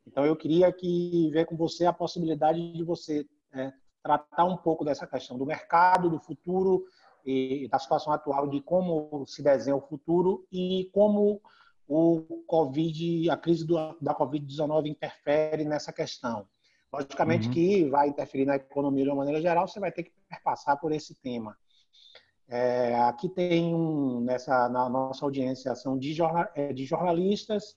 Então, eu queria ver com você a possibilidade de você tratar um pouco dessa questão do mercado, do futuro e da situação atual, de como se desenha o futuro e como a crise da Covid-19 interfere nessa questão. Logicamente que vai interferir na economia de uma maneira geral, você vai ter que passar por esse tema. Aqui tem na nossa audiência são de jornalistas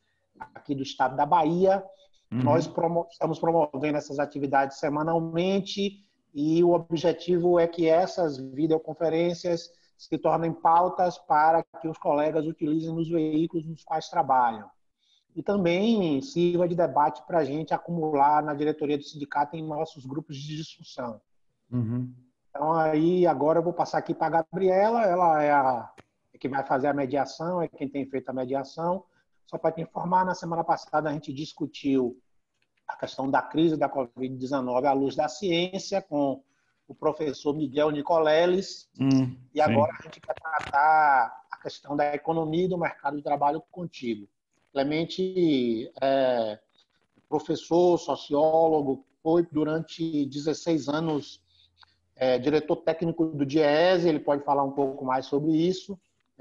aqui do estado da Bahia. Nós estamos promovendo essas atividades semanalmente e o objetivo é que essas videoconferências se tornem pautas para que os colegas utilizem nos veículos nos quais trabalham. E também sirva de debate para a gente acumular na diretoria do sindicato em nossos grupos de discussão. Então, aí, agora eu vou passar aqui para a Gabriela, ela é que vai fazer a mediação, é quem tem feito a mediação. Só para te informar, na semana passada a gente discutiu a questão da crise da Covid-19 à luz da ciência com o professor Miguel Nicoleles. E agora a gente quer tratar a questão da economia e do mercado de trabalho contigo. Clemente é professor, sociólogo, foi durante 16 anos diretor técnico do DIEESE, ele pode falar um pouco mais sobre isso.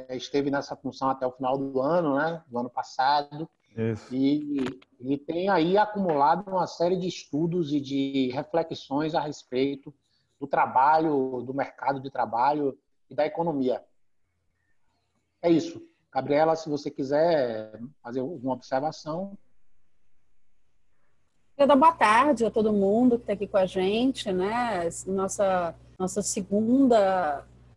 Esteve nessa função até o final do ano, né? Do ano passado. Isso. E tem aí acumulado uma série de estudos e de reflexões a respeito do trabalho, do mercado de trabalho e da economia. É isso. Gabriela, se você quiser fazer alguma observação. Quero dar boa tarde a todo mundo que está aqui com a gente, né? Nossa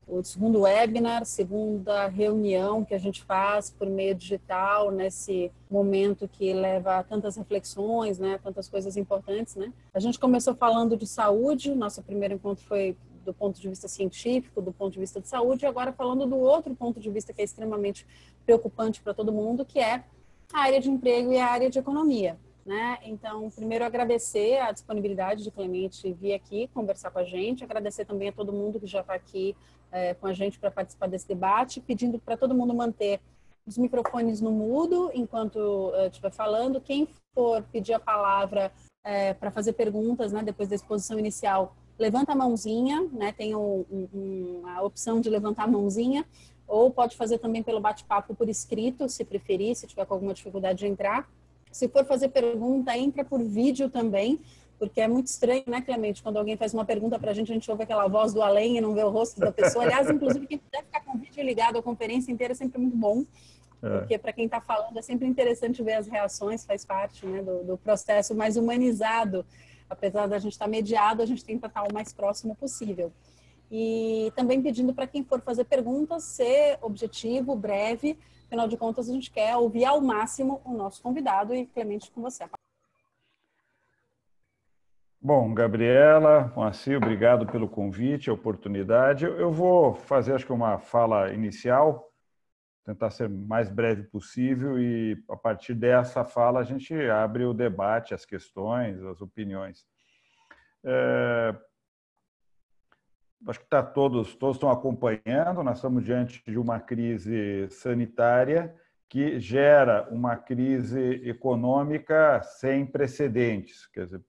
o segundo webinar, segunda reunião que a gente faz por meio digital nesse momento que leva a tantas reflexões, né? Tantas coisas importantes, né? A gente começou falando de saúde, nosso primeiro encontro foi do ponto de vista científico, do ponto de vista de saúde, e agora falando do outro ponto de vista que é extremamente preocupante para todo mundo, que é a área de emprego e a área de economia. Né? Então, primeiro agradecer a disponibilidade de Clemente vir aqui conversar com a gente, agradecer também a todo mundo que já está aqui com a gente para participar desse debate, pedindo para todo mundo manter os microfones no mudo enquanto estiver falando. Quem for pedir a palavra para fazer perguntas, né, depois da exposição inicial, levanta a mãozinha, né, tem a opção de levantar a mãozinha, ou pode fazer também pelo bate-papo por escrito, se preferir, se tiver com alguma dificuldade de entrar. Se for fazer pergunta, entra por vídeo também, porque é muito estranho, né, Clemente? Quando alguém faz uma pergunta para a gente ouve aquela voz do além e não vê o rosto da pessoa. Aliás, inclusive, quem puder ficar com o vídeo ligado, a conferência inteira é sempre muito bom, porque para quem está falando é sempre interessante ver as reações, faz parte, né, do processo mais humanizado. Apesar da gente estar mediado, a gente tenta estar o mais próximo possível. E também pedindo para quem for fazer perguntas, ser objetivo, breve. Afinal de contas, a gente quer ouvir ao máximo o nosso convidado e, Clemente, com você. Bom, Gabriela, Moacir, obrigado pelo convite, a oportunidade. Eu vou fazer, acho que uma fala inicial, tentar ser o mais breve possível e, a partir dessa fala, a gente abre o debate, as questões, as opiniões. Acho que todos estão acompanhando, nós estamos diante de uma crise sanitária que gera uma crise econômica sem precedentes. Quer dizer,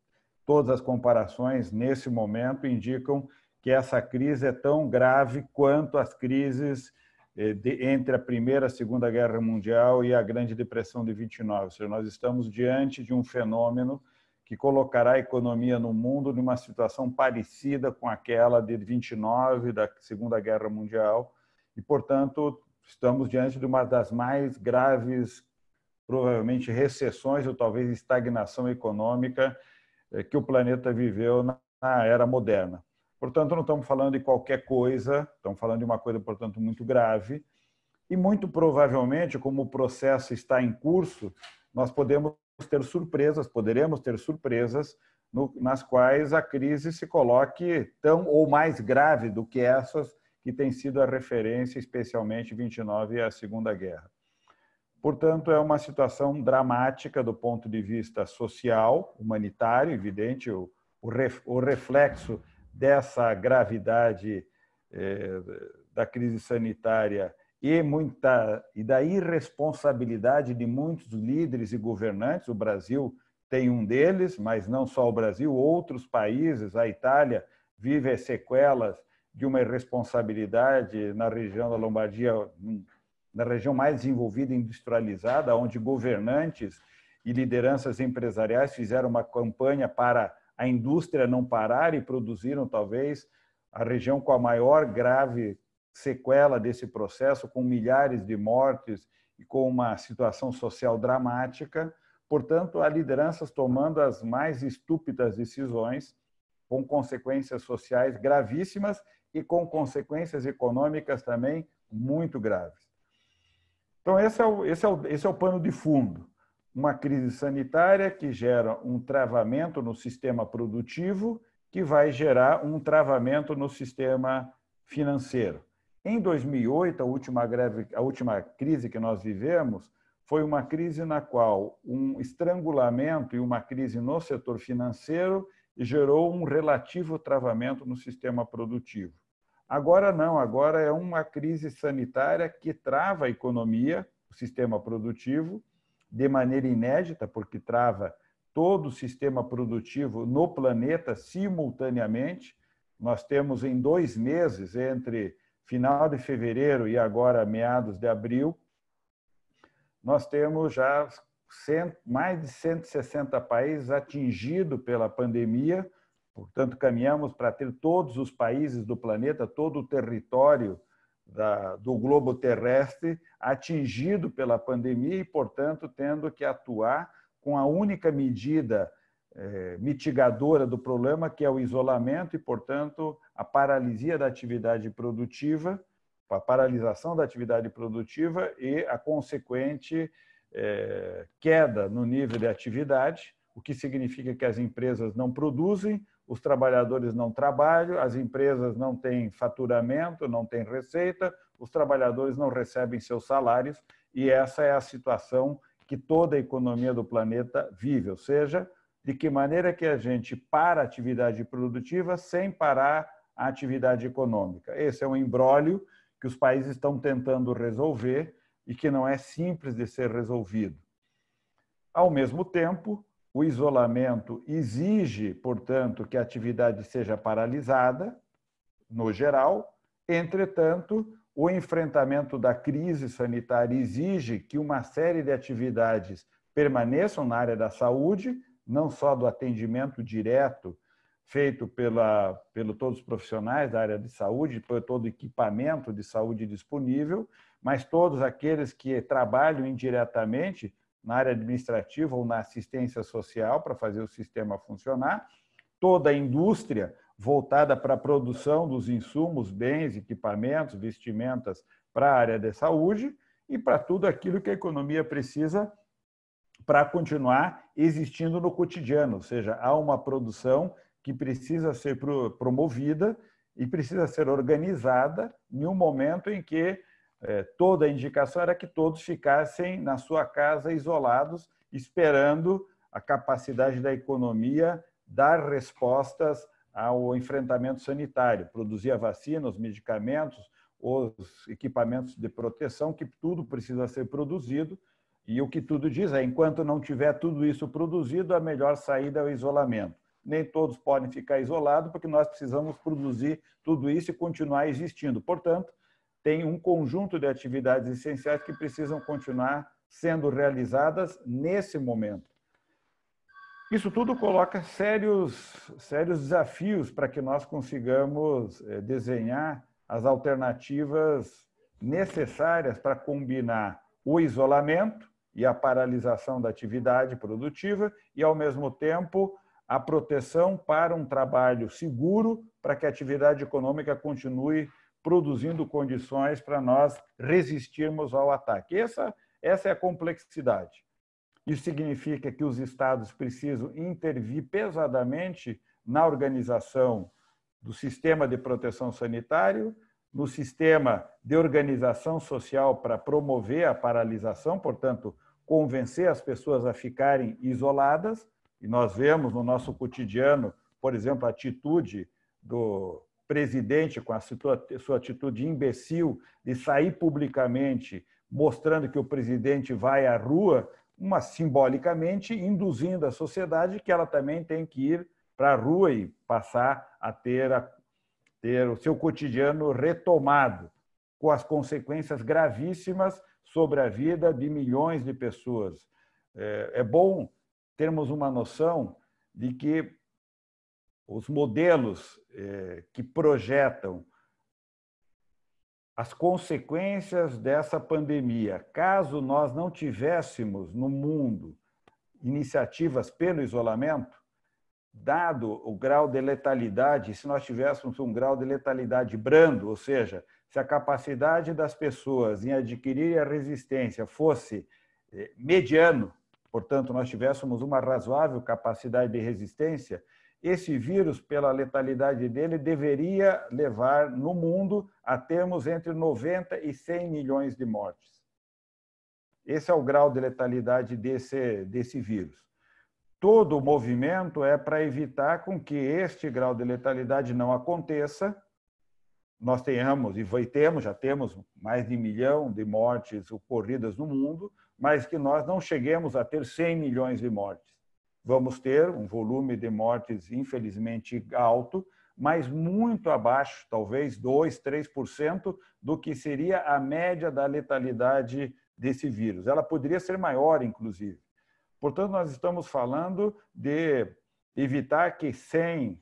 todas as comparações nesse momento indicam que essa crise é tão grave quanto as crises entre a Primeira e a Segunda Guerra Mundial e a Grande Depressão de 29. Ou seja, nós estamos diante de um fenômeno que colocará a economia no mundo numa situação parecida com aquela de 29, da Segunda Guerra Mundial, e, portanto, estamos diante de uma das mais graves, provavelmente, recessões ou talvez estagnação econômica que o planeta viveu na era moderna. Portanto, não estamos falando de qualquer coisa, estamos falando de uma coisa, portanto, muito grave, e muito provavelmente, como o processo está em curso, nós poderemos ter surpresas nas quais a crise se coloque tão ou mais grave do que essas que têm sido a referência, especialmente 29 e a Segunda Guerra. Portanto, é uma situação dramática do ponto de vista social, humanitário, evidente, o reflexo dessa gravidade da crise sanitária e da irresponsabilidade de muitos líderes e governantes. O Brasil tem um deles, mas não só o Brasil, outros países, a Itália vive as sequelas de uma irresponsabilidade na região da Lombardia, na região mais desenvolvida e industrializada, onde governantes e lideranças empresariais fizeram uma campanha para a indústria não parar e produziram, talvez, a região com a maior grave sequela desse processo, com milhares de mortes e com uma situação social dramática. Portanto, há lideranças tomando as mais estúpidas decisões, com consequências sociais gravíssimas e com consequências econômicas também muito graves. Então, esse é o pano de fundo. Uma crise sanitária que gera um travamento no sistema produtivo, que vai gerar um travamento no sistema financeiro. Em 2008, a última crise que nós vivemos foi uma crise na qual um estrangulamento e uma crise no setor financeiro gerou um relativo travamento no sistema produtivo. Agora não, agora é uma crise sanitária que trava a economia, o sistema produtivo, de maneira inédita, porque trava todo o sistema produtivo no planeta simultaneamente. Nós temos em 2 meses, entre final de fevereiro e agora meados de abril, nós temos já mais de 160 países atingidos pela pandemia, portanto, caminhamos para ter todos os países do planeta, todo o território do globo terrestre atingido pela pandemia e, portanto, tendo que atuar com a única medida mitigadora do problema, que é o isolamento e, portanto, a paralisia da atividade produtiva, a paralisação da atividade produtiva e a consequente queda no nível de atividade, o que significa que as empresas não produzem, os trabalhadores não trabalham, as empresas não têm faturamento, não têm receita, os trabalhadores não recebem seus salários, e essa é a situação que toda a economia do planeta vive, ou seja, de que maneira que a gente para a atividade produtiva sem parar a atividade econômica. Esse é um imbróglio que os países estão tentando resolver e que não é simples de ser resolvido. Ao mesmo tempo, o isolamento exige, portanto, que a atividade seja paralisada, no geral. Entretanto, o enfrentamento da crise sanitária exige que uma série de atividades permaneçam na área da saúde, não só do atendimento direto feito pelo todos os profissionais da área de saúde, por todo o equipamento de saúde disponível, mas todos aqueles que trabalham indiretamente na área administrativa ou na assistência social para fazer o sistema funcionar, toda a indústria voltada para a produção dos insumos, bens, equipamentos, vestimentas para a área de saúde e para tudo aquilo que a economia precisa para continuar existindo no cotidiano, ou seja, há uma produção que precisa ser promovida e precisa ser organizada em um momento em que toda a indicação era que todos ficassem na sua casa isolados, esperando a capacidade da economia dar respostas ao enfrentamento sanitário, produzir a vacina, os medicamentos, os equipamentos de proteção, que tudo precisa ser produzido. E o que tudo diz é, enquanto não tiver tudo isso produzido, a melhor saída é o isolamento. Nem todos podem ficar isolados, porque nós precisamos produzir tudo isso e continuar existindo. Portanto, tem um conjunto de atividades essenciais que precisam continuar sendo realizadas nesse momento. Isso tudo coloca sérios desafios para que nós consigamos desenhar as alternativas necessárias para combinar o isolamento e a paralisação da atividade produtiva e, ao mesmo tempo, a proteção para um trabalho seguro para que a atividade econômica continue produzindo condições para nós resistirmos ao ataque. Essa é a complexidade. Isso significa que os estados precisam intervir pesadamente na organização do sistema de proteção sanitário, no sistema de organização social para promover a paralisação, portanto, convencer as pessoas a ficarem isoladas. E nós vemos no nosso cotidiano, por exemplo, a atitude do presidente com a sua atitude imbecil de sair publicamente mostrando que o presidente vai à rua, simbolicamente induzindo a sociedade que ela também tem que ir para a rua e passar a ter o seu cotidiano retomado, com as consequências gravíssimas sobre a vida de milhões de pessoas. É bom termos uma noção de que os modelos que projetam as consequências dessa pandemia, caso nós não tivéssemos no mundo iniciativas pelo isolamento, dado o grau de letalidade, se nós tivéssemos um grau de letalidade brando, ou seja, se a capacidade das pessoas em adquirir a resistência fosse mediano, portanto, nós tivéssemos uma razoável capacidade de resistência, esse vírus, pela letalidade dele, deveria levar no mundo a termos entre 90 e 100 milhões de mortes. Esse é o grau de letalidade desse vírus. Todo o movimento é para evitar com que este grau de letalidade não aconteça. Nós já temos mais de 1 milhão de mortes ocorridas no mundo, mas que nós não cheguemos a ter 100 milhões de mortes. Vamos ter um volume de mortes, infelizmente, alto, mas muito abaixo, talvez 2%, 3% do que seria a média da letalidade desse vírus. Ela poderia ser maior, inclusive. Portanto, nós estamos falando de evitar que 100,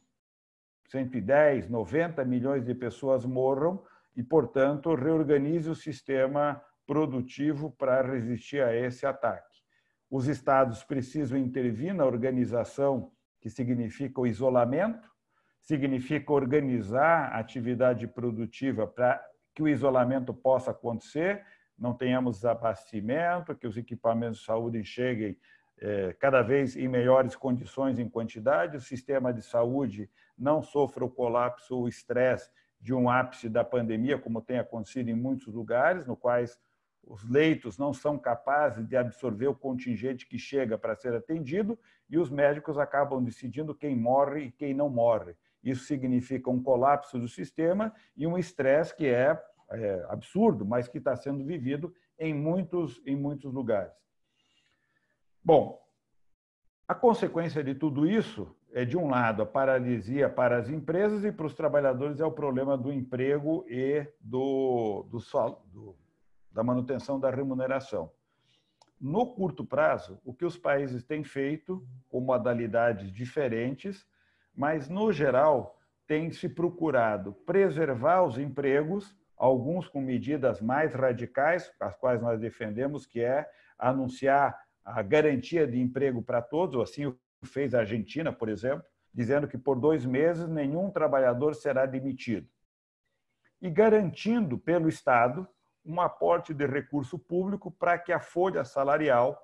110, 90 milhões de pessoas morram e, portanto, reorganize o sistema produtivo para resistir a esse ataque. Os estados precisam intervir na organização, que significa o isolamento, significa organizar a atividade produtiva para que o isolamento possa acontecer, não tenhamos desabastecimento, que os equipamentos de saúde cheguem cada vez em melhores condições em quantidade, o sistema de saúde não sofra o colapso ou o estresse de um ápice da pandemia, como tem acontecido em muitos lugares, no quais os leitos não são capazes de absorver o contingente que chega para ser atendido e os médicos acabam decidindo quem morre e quem não morre. Isso significa um colapso do sistema e um estresse que é absurdo, mas que está sendo vivido em muitos lugares. Bom, a consequência de tudo isso é, de um lado, a paralisia para as empresas e para os trabalhadores é o problema do emprego e da manutenção da remuneração. No curto prazo, o que os países têm feito, com modalidades diferentes, mas, no geral, tem se procurado preservar os empregos, alguns com medidas mais radicais, as quais nós defendemos, que é anunciar a garantia de emprego para todos, assim fez a Argentina, por exemplo, dizendo que por 2 meses nenhum trabalhador será demitido. E garantindo pelo Estado um aporte de recurso público para que a folha salarial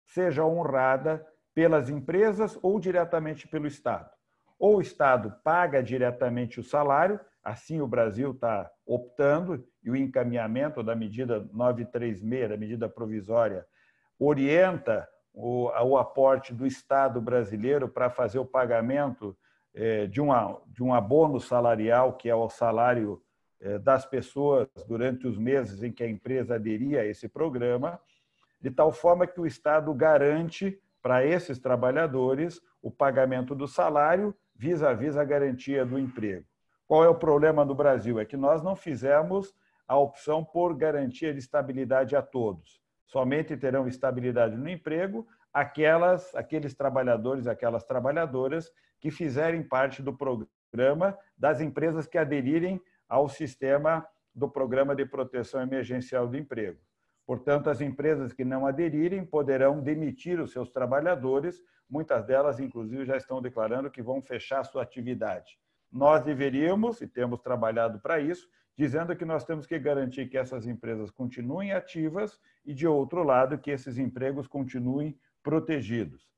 seja honrada pelas empresas ou diretamente pelo Estado. Ou o Estado paga diretamente o salário, assim o Brasil está optando, e o encaminhamento da medida 936, da medida provisória, orienta o aporte do Estado brasileiro para fazer o pagamento de um abono salarial, que é o salário das pessoas durante os meses em que a empresa aderia a esse programa, de tal forma que o Estado garante para esses trabalhadores o pagamento do salário vis-à-vis a garantia do emprego. Qual é o problema no Brasil? É que nós não fizemos a opção por garantia de estabilidade a todos. Somente terão estabilidade no emprego aqueles trabalhadores, aquelas trabalhadoras que fizerem parte do programa das empresas que aderirem ao sistema do Programa de Proteção Emergencial do Emprego. Portanto, as empresas que não aderirem poderão demitir os seus trabalhadores, muitas delas, inclusive, já estão declarando que vão fechar sua atividade. Nós deveríamos, e temos trabalhado para isso, dizendo que nós temos que garantir que essas empresas continuem ativas e, de outro lado, que esses empregos continuem protegidos.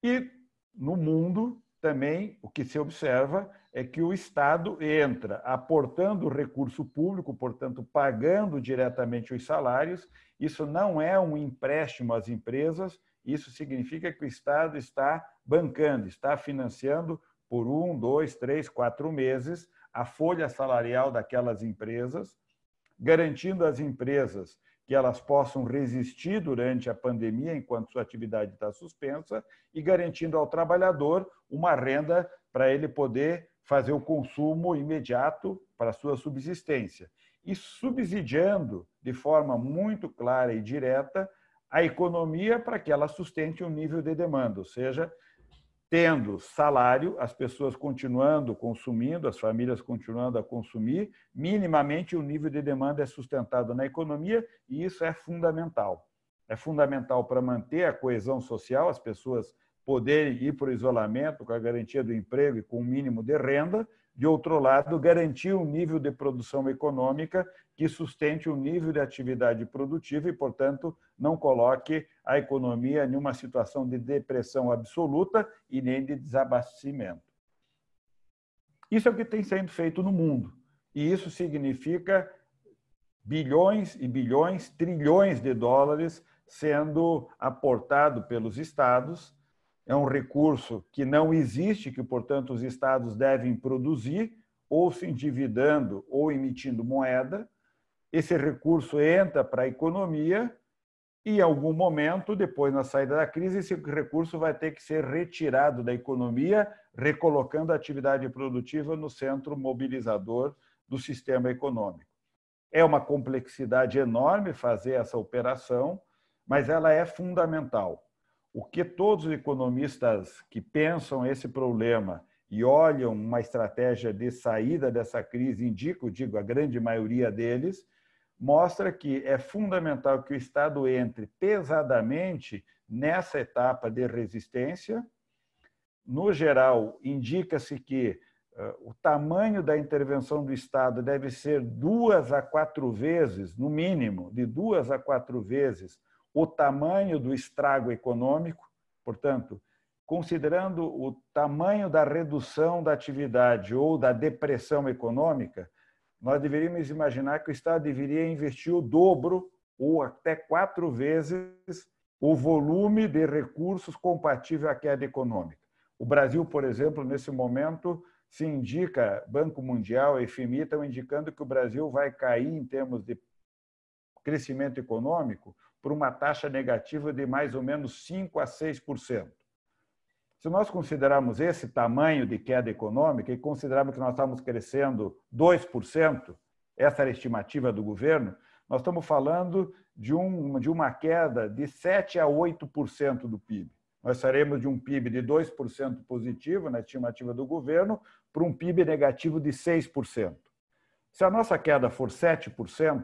E, no mundo, também, o que se observa é que o Estado entra aportando recurso público, portanto, pagando diretamente os salários. Isso não é um empréstimo às empresas, isso significa que o Estado está bancando, está financiando por 1, 2, 3, 4 meses a folha salarial daquelas empresas, garantindo às empresas que elas possam resistir durante a pandemia, enquanto sua atividade está suspensa, e garantindo ao trabalhador uma renda para ele poder fazer o consumo imediato para a sua subsistência. E subsidiando de forma muito clara e direta a economia para que ela sustente um nível de demanda, ou seja, tendo salário, as pessoas continuando consumindo, as famílias continuando a consumir, minimamente o nível de demanda é sustentado na economia e isso é fundamental. É fundamental para manter a coesão social, as pessoas poderem ir para o isolamento com a garantia do emprego e com o mínimo de renda. De outro lado, garantir um nível de produção econômica que sustente o nível de atividade produtiva e, portanto, não coloque a economia em uma situação de depressão absoluta e nem de desabastecimento. Isso é o que tem sendo feito no mundo. E isso significa bilhões e bilhões, trilhões de dólares sendo aportado pelos estados. É um recurso que não existe, que, portanto, os estados devem produzir, ou se endividando ou emitindo moeda. Esse recurso entra para a economia e, em algum momento, depois na saída da crise, esse recurso vai ter que ser retirado da economia, recolocando a atividade produtiva no centro mobilizador do sistema econômico. É uma complexidade enorme fazer essa operação, mas ela é fundamental. O que todos os economistas que pensam esse problema e olham uma estratégia de saída dessa crise indicam, digo, a grande maioria deles, mostra que é fundamental que o Estado entre pesadamente nessa etapa de resistência. No geral, indica-se que o tamanho da intervenção do Estado deve ser 2 a 4 vezes, no mínimo, de 2 a 4 vezes o tamanho do estrago econômico. Portanto, considerando o tamanho da redução da atividade ou da depressão econômica, nós deveríamos imaginar que o Estado deveria investir o dobro ou até 4 vezes o volume de recursos compatível à queda econômica. O Brasil, por exemplo, nesse momento, se indica, Banco Mundial e FMI estão indicando que o Brasil vai cair em termos de crescimento econômico por uma taxa negativa de mais ou menos 5 a 6%. Se nós considerarmos esse tamanho de queda econômica e considerarmos que nós estamos crescendo 2%, essa era a estimativa do governo, nós estamos falando de uma queda de 7 a 8% do PIB. Nós saremos de um PIB de 2% positivo, na estimativa do governo, para um PIB negativo de 6%. Se a nossa queda for 7%,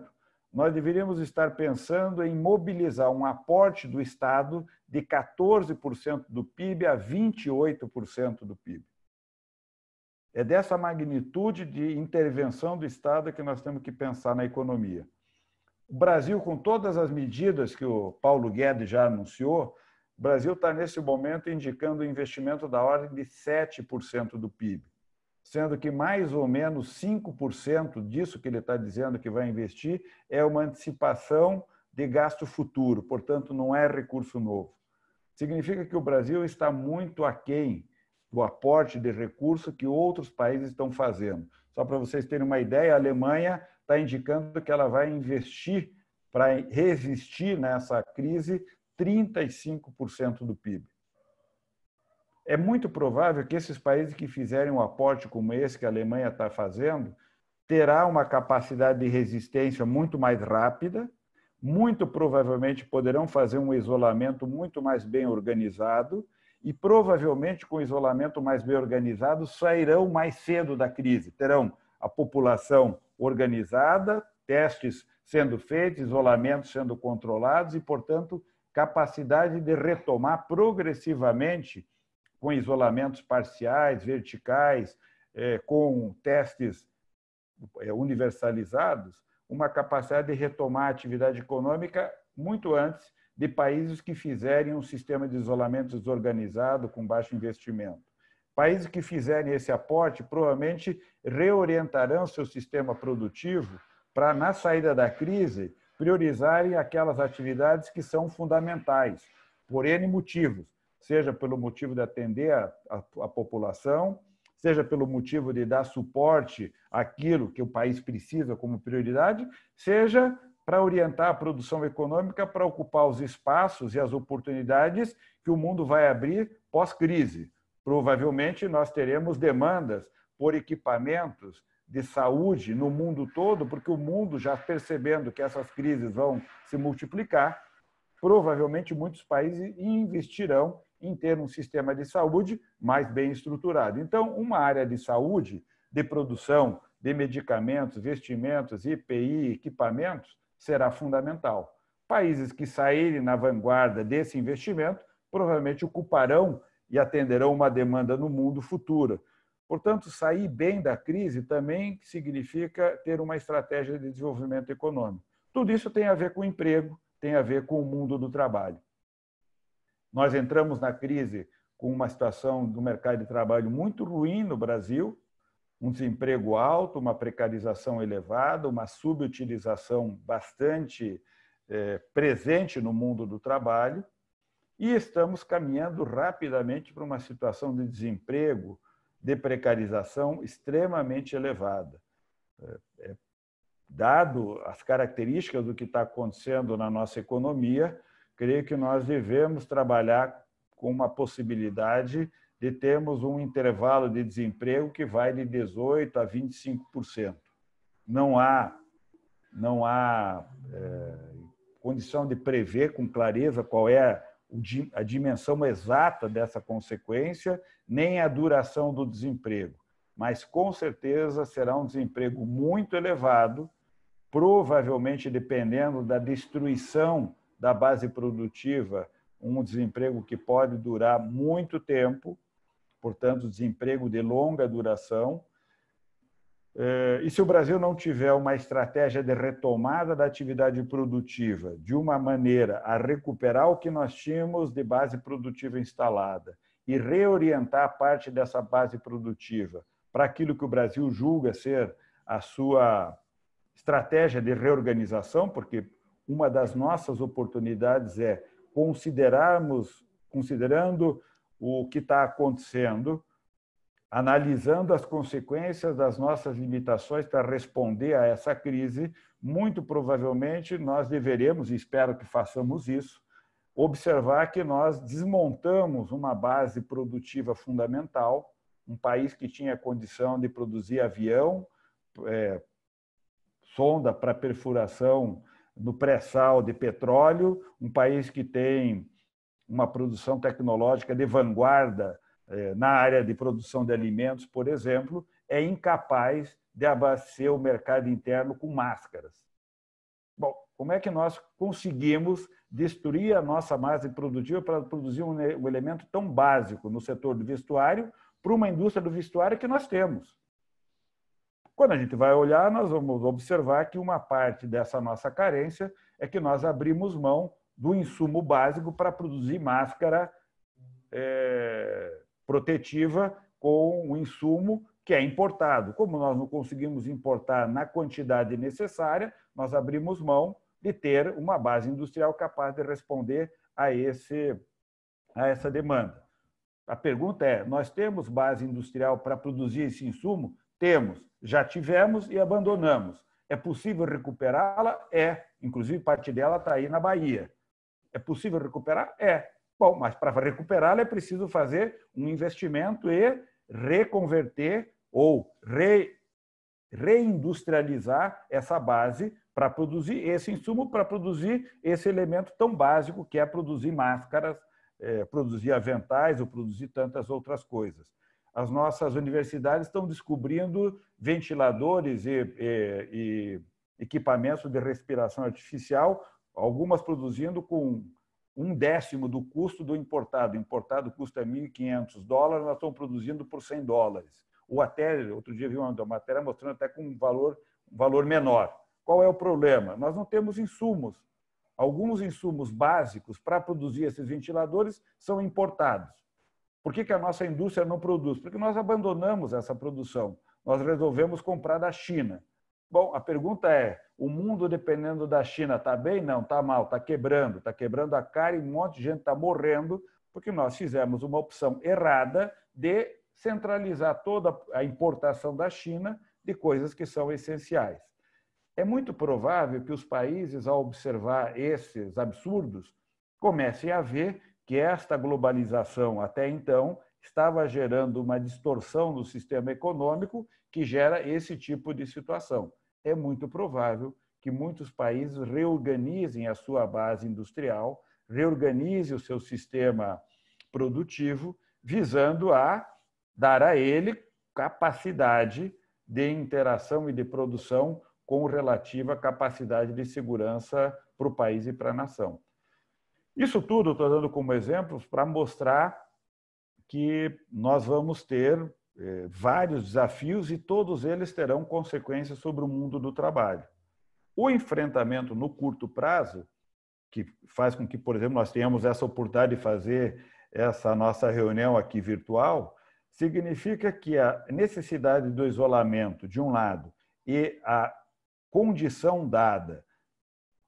nós deveríamos estar pensando em mobilizar um aporte do Estado de 14% do PIB a 28% do PIB. É dessa magnitude de intervenção do Estado que nós temos que pensar na economia. O Brasil, com todas as medidas que o Paulo Guedes já anunciou, o Brasil está, nesse momento, indicando um investimento da ordem de 7% do PIB, sendo que mais ou menos 5% disso que ele está dizendo que vai investir é uma antecipação de gasto futuro, portanto, não é recurso novo. Significa que o Brasil está muito aquém do aporte de recurso que outros países estão fazendo. Só para vocês terem uma ideia, a Alemanha está indicando que ela vai investir para resistir nessa crise 35% do PIB. É muito provável que esses países que fizerem um aporte como esse que a Alemanha está fazendo, terá uma capacidade de resistência muito mais rápida, muito provavelmente poderão fazer um isolamento muito mais bem organizado e provavelmente com o isolamento mais bem organizado sairão mais cedo da crise, terão a população organizada, testes sendo feitos, isolamentos sendo controlados e, portanto, capacidade de retomar progressivamente com isolamentos parciais, verticais, com testes universalizados, uma capacidade de retomar a atividade econômica muito antes de países que fizerem um sistema de isolamento desorganizado, com baixo investimento. Países que fizerem esse aporte provavelmente reorientarão seu sistema produtivo para, na saída da crise, priorizarem aquelas atividades que são fundamentais, por N motivos, seja pelo motivo de atender a população, seja pelo motivo de dar suporte àquilo que o país precisa como prioridade, seja para orientar a produção econômica para ocupar os espaços e as oportunidades que o mundo vai abrir pós-crise. Provavelmente nós teremos demandas por equipamentos de saúde no mundo todo, porque o mundo, já percebendo que essas crises vão se multiplicar, provavelmente muitos países investirão em ter um sistema de saúde mais bem estruturado. Então, uma área de saúde, de produção de medicamentos, vestimentos, EPI, equipamentos, será fundamental. Países que saírem na vanguarda desse investimento provavelmente ocuparão e atenderão uma demanda no mundo futura. Portanto, sair bem da crise também significa ter uma estratégia de desenvolvimento econômico. Tudo isso tem a ver com emprego, tem a ver com o mundo do trabalho. Nós entramos na crise com uma situação do mercado de trabalho muito ruim no Brasil, um desemprego alto, uma precarização elevada, uma subutilização bastante presente no mundo do trabalho, e estamos caminhando rapidamente para uma situação de desemprego, de precarização extremamente elevada. Dado as características do que está acontecendo na nossa economia, creio que nós devemos trabalhar com uma possibilidade de termos um intervalo de desemprego que vai de 18% a 25%. Não há condição de prever com clareza qual é a dimensão exata dessa consequência, nem a duração do desemprego. Mas, com certeza, será um desemprego muito elevado, provavelmente, dependendo da destruição da base produtiva, um desemprego que pode durar muito tempo, portanto, desemprego de longa duração. E se o Brasil não tiver uma estratégia de retomada da atividade produtiva, de uma maneira a recuperar o que nós tínhamos de base produtiva instalada e reorientar parte dessa base produtiva para aquilo que o Brasil julga ser a sua estratégia de reorganização, porque uma das nossas oportunidades é considerando o que está acontecendo, analisando as consequências das nossas limitações para responder a essa crise, muito provavelmente nós deveremos, e espero que façamos isso, observar que nós desmontamos uma base produtiva fundamental, um país que tinha condição de produzir avião, sonda para perfuração no pré-sal de petróleo, um país que tem uma produção tecnológica de vanguarda na área de produção de alimentos, por exemplo, é incapaz de abastecer o mercado interno com máscaras. Bom, como é que nós conseguimos destruir a nossa base produtiva para produzir um elemento tão básico no setor do vestuário para uma indústria do vestuário que nós temos? Quando a gente vai olhar, nós vamos observar que uma parte dessa nossa carência é que nós abrimos mão do insumo básico para produzir máscara protetiva com um insumo que é importado. Como nós não conseguimos importar na quantidade necessária, nós abrimos mão de ter uma base industrial capaz de responder a essa demanda. A pergunta é, nós temos base industrial para produzir esse insumo? Temos, já tivemos e abandonamos. É possível recuperá-la? É. Inclusive, parte dela está aí na Bahia. É possível recuperar? É. Bom, mas para recuperá-la é preciso fazer um investimento e reconverter ou reindustrializar essa base para produzir esse insumo, para produzir esse elemento tão básico que é produzir máscaras, produzir aventais ou produzir tantas outras coisas. As nossas universidades estão descobrindo ventiladores e equipamentos de respiração artificial, algumas produzindo com 1/10 do custo do importado. O importado custa $1.500, nós estamos produzindo por $100. Ou até, outro dia vi uma matéria mostrando até com um valor menor. Qual é o problema? Nós não temos insumos. Alguns insumos básicos para produzir esses ventiladores são importados. Por que a nossa indústria não produz? Porque nós abandonamos essa produção. Nós resolvemos comprar da China. Bom, a pergunta é, o mundo dependendo da China está bem? Não, está mal, está quebrando a cara e um monte de gente está morrendo porque nós fizemos uma opção errada de centralizar toda a importação da China de coisas que são essenciais. É muito provável que os países, ao observar esses absurdos, comecem a ver que esta globalização, até então, estava gerando uma distorção no sistema econômico que gera esse tipo de situação. É muito provável que muitos países reorganizem a sua base industrial, reorganizem o seu sistema produtivo, visando a dar a ele capacidade de interação e de produção com relativa capacidade de segurança para o país e para a nação. Isso tudo estou dando como exemplos para mostrar que nós vamos ter vários desafios e todos eles terão consequências sobre o mundo do trabalho. O enfrentamento no curto prazo, que faz com que, por exemplo, nós tenhamos essa oportunidade de fazer essa nossa reunião aqui virtual, significa que a necessidade do isolamento, de um lado, e a condição dada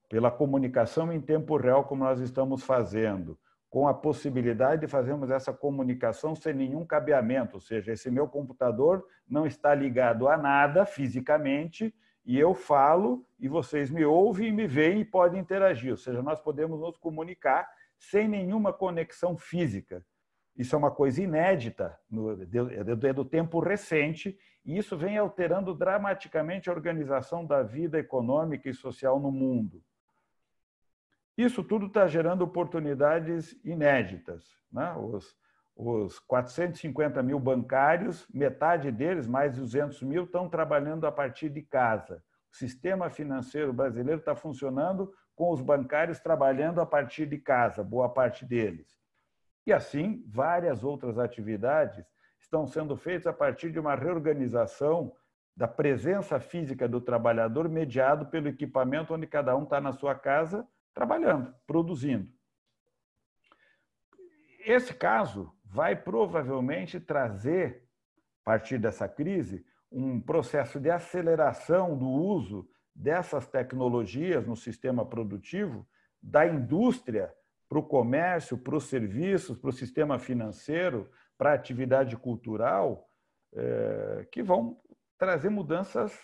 pela comunicação em tempo real, como nós estamos fazendo, com a possibilidade de fazermos essa comunicação sem nenhum cabeamento, ou seja, esse meu computador não está ligado a nada fisicamente e eu falo e vocês me ouvem e me veem e podem interagir, ou seja, nós podemos nos comunicar sem nenhuma conexão física. Isso é uma coisa inédita, é do tempo recente, e isso vem alterando dramaticamente a organização da vida econômica e social no mundo. Isso tudo está gerando oportunidades inéditas, né? Os 450 mil bancários, metade deles, mais de 200 mil, estão trabalhando a partir de casa. O sistema financeiro brasileiro está funcionando com os bancários trabalhando a partir de casa, boa parte deles. E assim, várias outras atividades estão sendo feitas a partir de uma reorganização da presença física do trabalhador mediado pelo equipamento onde cada um está na sua casa trabalhando, produzindo. Esse caso vai provavelmente trazer, a partir dessa crise, um processo de aceleração do uso dessas tecnologias no sistema produtivo, da indústria para o comércio, para os serviços, para o sistema financeiro, para a atividade cultural, que vão trazer mudanças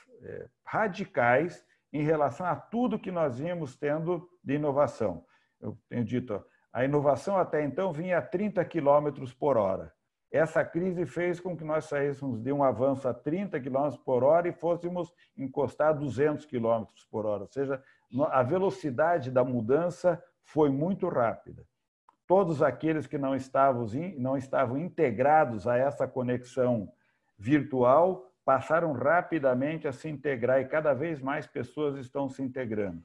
radicais em relação a tudo que nós vínhamos tendo de inovação. Eu tenho dito, a inovação até então vinha a 30 km por hora. Essa crise fez com que nós saíssemos de um avanço a 30 km por hora e fôssemos encostar a 200 km por hora. Ou seja, a velocidade da mudança foi muito rápida. Todos aqueles que não estavam integrados a essa conexão virtual passaram rapidamente a se integrar e cada vez mais pessoas estão se integrando.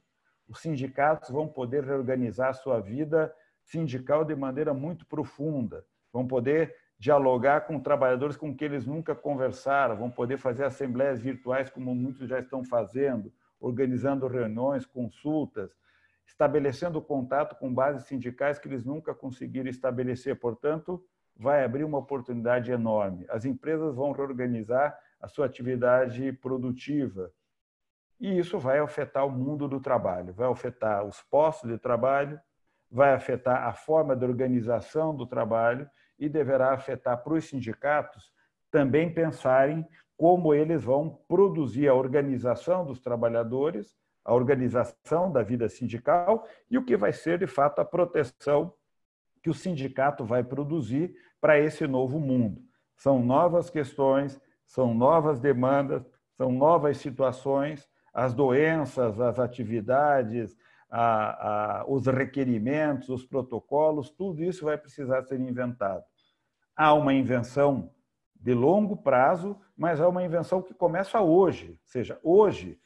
Os sindicatos vão poder reorganizar a sua vida sindical de maneira muito profunda, vão poder dialogar com trabalhadores com quem eles nunca conversaram, vão poder fazer assembleias virtuais como muitos já estão fazendo, organizando reuniões, consultas, estabelecendo contato com bases sindicais que eles nunca conseguiram estabelecer. Portanto, vai abrir uma oportunidade enorme. As empresas vão reorganizar a sua atividade produtiva. E isso vai afetar o mundo do trabalho, vai afetar os postos de trabalho, vai afetar a forma de organização do trabalho e deverá afetar para os sindicatos também pensarem como eles vão produzir a organização dos trabalhadores, a organização da vida sindical e o que vai ser, de fato, a proteção que o sindicato vai produzir para esse novo mundo. São novas questões, são novas demandas, são novas situações, as doenças, as atividades, os requerimentos, os protocolos, tudo isso vai precisar ser inventado. Há uma invenção de longo prazo, mas há uma invenção que começa hoje. Ou seja, hoje,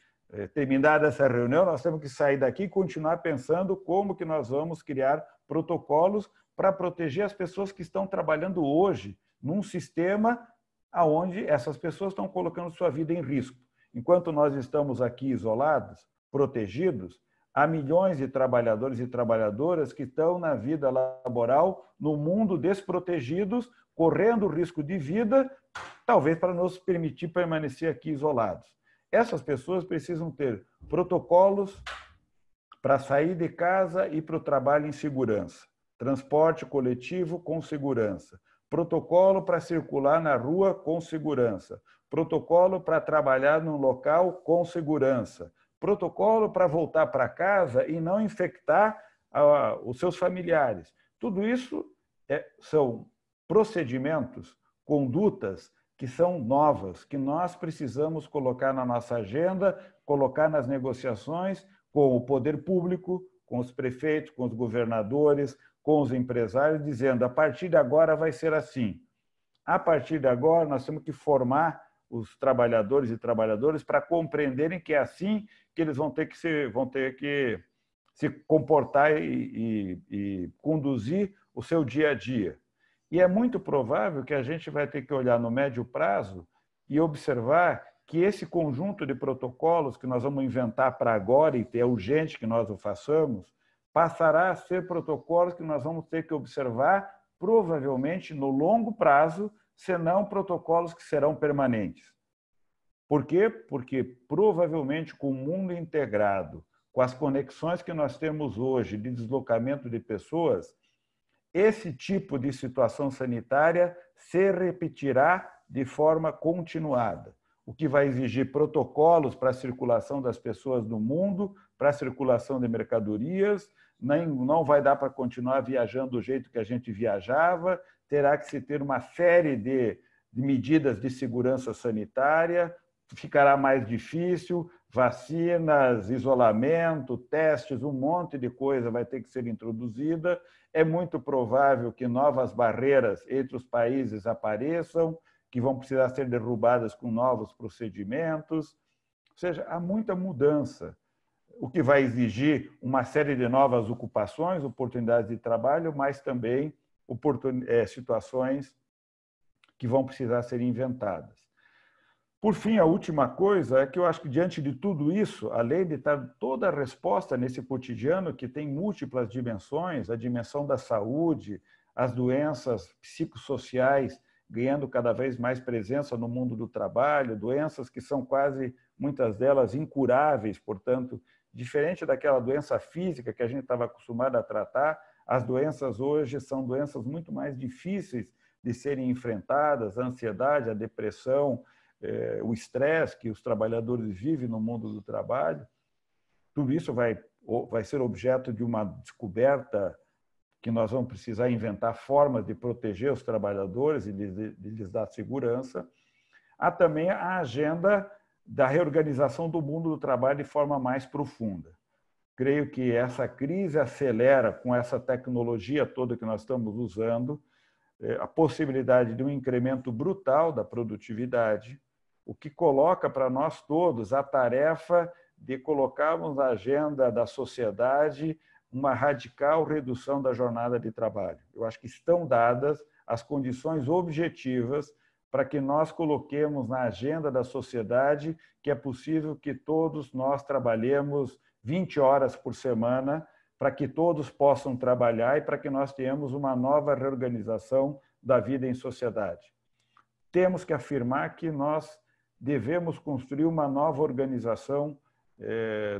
terminada essa reunião, nós temos que sair daqui e continuar pensando como que nós vamos criar protocolos para proteger as pessoas que estão trabalhando hoje num sistema onde essas pessoas estão colocando sua vida em risco. Enquanto nós estamos aqui isolados, protegidos, há milhões de trabalhadores e trabalhadoras que estão na vida laboral, no mundo desprotegidos, correndo risco de vida, talvez para nos permitir permanecer aqui isolados. Essas pessoas precisam ter protocolos para sair de casa e para o trabalho em segurança, transporte coletivo com segurança, protocolo para circular na rua com segurança, protocolo para trabalhar num local com segurança, protocolo para voltar para casa e não infectar os seus familiares. Tudo isso são procedimentos, condutas que são novas, que nós precisamos colocar na nossa agenda, colocar nas negociações com o poder público, com os prefeitos, com os governadores, com os empresários, dizendo, a partir de agora vai ser assim. A partir de agora, nós temos que formar os trabalhadores e trabalhadoras para compreenderem que é assim que eles vão ter que se comportar e conduzir o seu dia a dia. E é muito provável que a gente vai ter que olhar no médio prazo e observar que esse conjunto de protocolos que nós vamos inventar para agora, e é urgente que nós o façamos, passará a ser protocolos que nós vamos ter que observar, provavelmente, no longo prazo, senão protocolos que serão permanentes. Por quê? Porque, provavelmente, com o mundo integrado, com as conexões que nós temos hoje de deslocamento de pessoas, esse tipo de situação sanitária se repetirá de forma continuada, o que vai exigir protocolos para a circulação das pessoas no mundo, para a circulação de mercadorias, não vai dar para continuar viajando do jeito que a gente viajava, terá que se ter uma série de medidas de segurança sanitária, ficará mais difícil, vacinas, isolamento, testes, um monte de coisa vai ter que ser introduzida. É muito provável que novas barreiras entre os países apareçam, que vão precisar ser derrubadas com novos procedimentos. Ou seja, há muita mudança, o que vai exigir uma série de novas ocupações, oportunidades de trabalho, mas também situações que vão precisar ser inventadas. Por fim, a última coisa é que eu acho que, diante de tudo isso, além de estar toda a resposta nesse cotidiano que tem múltiplas dimensões, a dimensão da saúde, as doenças psicossociais ganhando cada vez mais presença no mundo do trabalho, doenças que são quase, muitas delas, incuráveis, portanto, diferente daquela doença física que a gente estava acostumado a tratar, as doenças hoje são doenças muito mais difíceis de serem enfrentadas, a ansiedade, a depressão, o estresse que os trabalhadores vivem no mundo do trabalho. Tudo isso vai ser objeto de uma descoberta que nós vamos precisar inventar formas de proteger os trabalhadores e de lhes dar segurança. Há também a agenda da reorganização do mundo do trabalho de forma mais profunda. Creio que essa crise acelera, com essa tecnologia toda que nós estamos usando, a possibilidade de um incremento brutal da produtividade, o que coloca para nós todos a tarefa de colocarmos na agenda da sociedade uma radical redução da jornada de trabalho. Eu acho que estão dadas as condições objetivas para que nós coloquemos na agenda da sociedade que é possível que todos nós trabalhemos 20 horas por semana, para que todos possam trabalhar e para que nós tenhamos uma nova reorganização da vida em sociedade. Temos que afirmar que nós devemos construir uma nova organização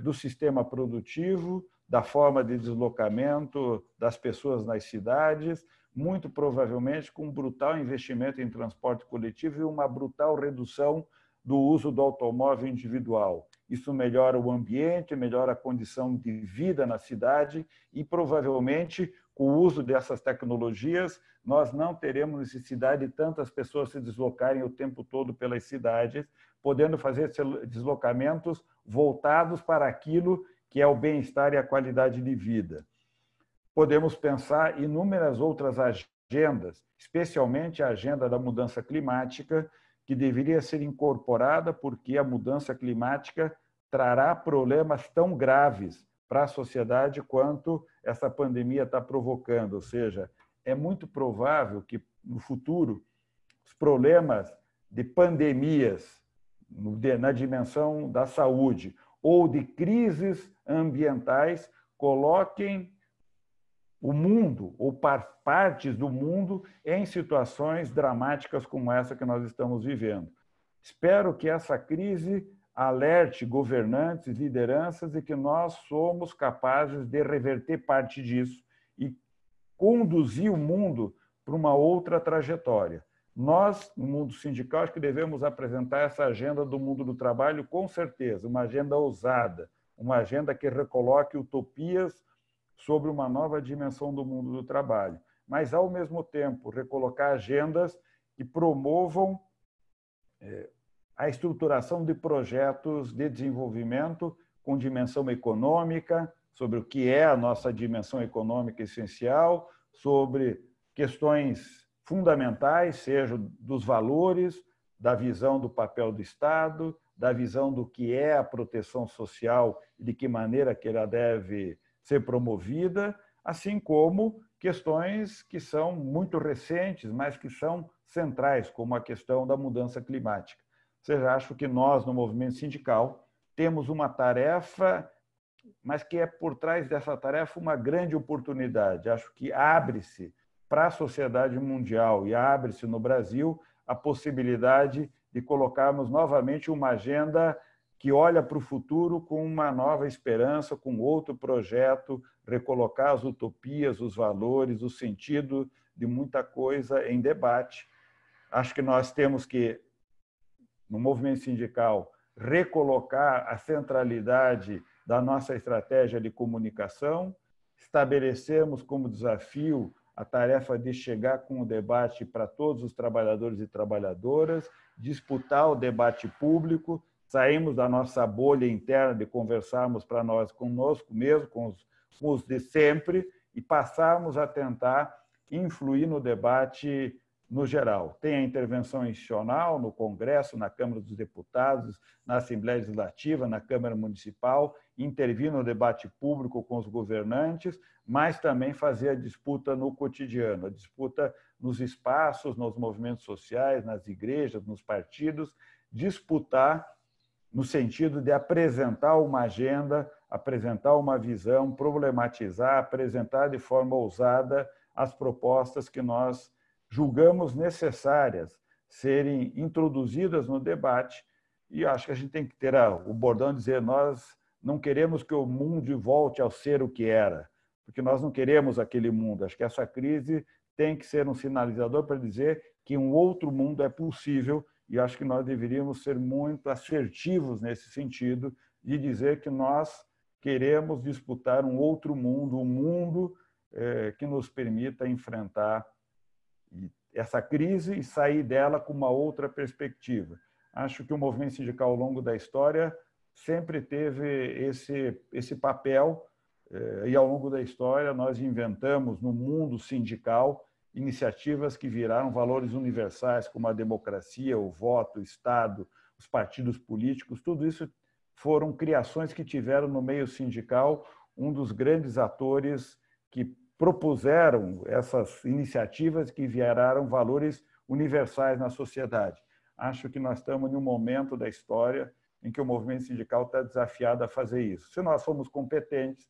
do sistema produtivo, da forma de deslocamento das pessoas nas cidades, muito provavelmente com um brutal investimento em transporte coletivo e uma brutal redução do uso do automóvel individual. Isso melhora o ambiente, melhora a condição de vida na cidade e, provavelmente, com o uso dessas tecnologias, nós não teremos necessidade de tantas pessoas se deslocarem o tempo todo pelas cidades, podendo fazer deslocamentos voltados para aquilo que é o bem-estar e a qualidade de vida. Podemos pensar em inúmeras outras agendas, especialmente a agenda da mudança climática, que deveria ser incorporada porque a mudança climática trará problemas tão graves para a sociedade quanto essa pandemia está provocando. Ou seja, é muito provável que, no futuro, os problemas de pandemias na dimensão da saúde ou de crises ambientais coloquem o mundo, ou partes do mundo, em situações dramáticas como essa que nós estamos vivendo. Espero que essa crise alerte governantes, lideranças, e que nós somos capazes de reverter parte disso e conduzir o mundo para uma outra trajetória. Nós, no mundo sindical, acho que devemos apresentar essa agenda do mundo do trabalho com certeza, uma agenda ousada, uma agenda que recoloque utopias sobre uma nova dimensão do mundo do trabalho, mas, ao mesmo tempo, recolocar agendas que promovam a estruturação de projetos de desenvolvimento com dimensão econômica, sobre o que é a nossa dimensão econômica essencial, sobre questões fundamentais, seja dos valores, da visão do papel do Estado, da visão do que é a proteção social e de que maneira que ela deve ser promovida, assim como questões que são muito recentes, mas que são centrais, como a questão da mudança climática. Ou seja, acho que nós, no movimento sindical, temos uma tarefa, mas que é por trás dessa tarefa uma grande oportunidade. Acho que abre-se para a sociedade mundial e abre-se no Brasil a possibilidade de colocarmos novamente uma agenda que olha para o futuro com uma nova esperança, com outro projeto, recolocar as utopias, os valores, o sentido de muita coisa em debate. Acho que nós temos que, no movimento sindical, recolocar a centralidade da nossa estratégia de comunicação, estabelecemos como desafio a tarefa de chegar com o debate para todos os trabalhadores e trabalhadoras, disputar o debate público, saímos da nossa bolha interna de conversarmos para nós conosco mesmo, com os de sempre, e passarmos a tentar influir no debate no geral. Tem a intervenção institucional no Congresso, na Câmara dos Deputados, na Assembleia Legislativa, na Câmara Municipal, intervir no debate público com os governantes, mas também fazer a disputa no cotidiano, a disputa nos espaços, nos movimentos sociais, nas igrejas, nos partidos, disputar no sentido de apresentar uma agenda, apresentar uma visão, problematizar, apresentar de forma ousada as propostas que nós julgamos necessárias serem introduzidas no debate. E acho que a gente tem que ter o bordão de dizer: nós não queremos que o mundo volte ao ser o que era, porque nós não queremos aquele mundo. Acho que essa crise tem que ser um sinalizador para dizer que um outro mundo é possível, e acho que nós deveríamos ser muito assertivos nesse sentido, de dizer que nós queremos disputar um outro mundo, um mundo que nos permita enfrentar essa crise e sair dela com uma outra perspectiva. Acho que o movimento sindical, ao longo da história, sempre teve esse papel, e ao longo da história nós inventamos no mundo sindical iniciativas que viraram valores universais, como a democracia, o voto, o Estado, os partidos políticos. Tudo isso foram criações que tiveram no meio sindical um dos grandes atores que propuseram essas iniciativas que viraram valores universais na sociedade. Acho que nós estamos em um momento da história em que o movimento sindical está desafiado a fazer isso. Se nós formos competentes,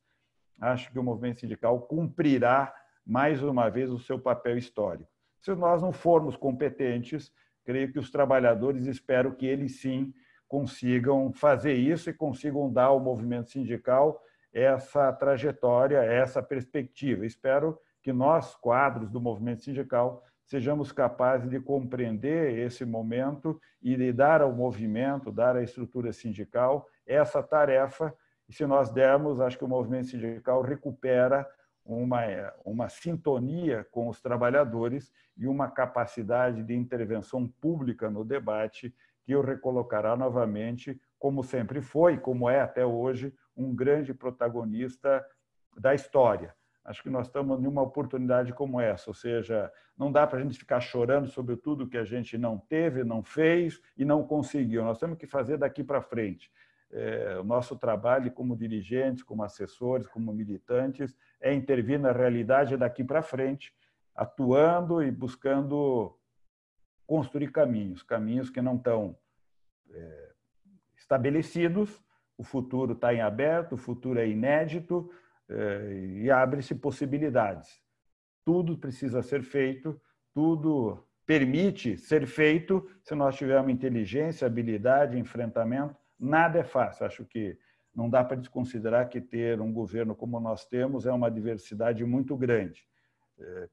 acho que o movimento sindical cumprirá mais uma vez o seu papel histórico. Se nós não formos competentes, creio que os trabalhadores, espero que eles sim consigam fazer isso e consigam dar ao movimento sindical essa trajetória, essa perspectiva. Espero que nós, quadros do movimento sindical, sejamos capazes de compreender esse momento e de dar ao movimento, dar à estrutura sindical essa tarefa. E se nós dermos, acho que o movimento sindical recupera uma sintonia com os trabalhadores e uma capacidade de intervenção pública no debate que o recolocará novamente, como sempre foi, como é até hoje, um grande protagonista da história. Acho que nós estamos em uma oportunidade como essa, ou seja, não dá para a gente ficar chorando sobre tudo que a gente não teve, não fez e não conseguiu. Nós temos que fazer daqui para frente. O nosso trabalho como dirigentes, como assessores, como militantes, é intervir na realidade daqui para frente, atuando e buscando construir caminhos que não estão estabelecidos. O futuro está em aberto, o futuro é inédito e abre-se possibilidades. Tudo precisa ser feito, tudo permite ser feito se nós tivermos inteligência, habilidade, enfrentamento. Nada é fácil. Acho que não dá para desconsiderar que ter um governo como nós temos é uma diversidade muito grande.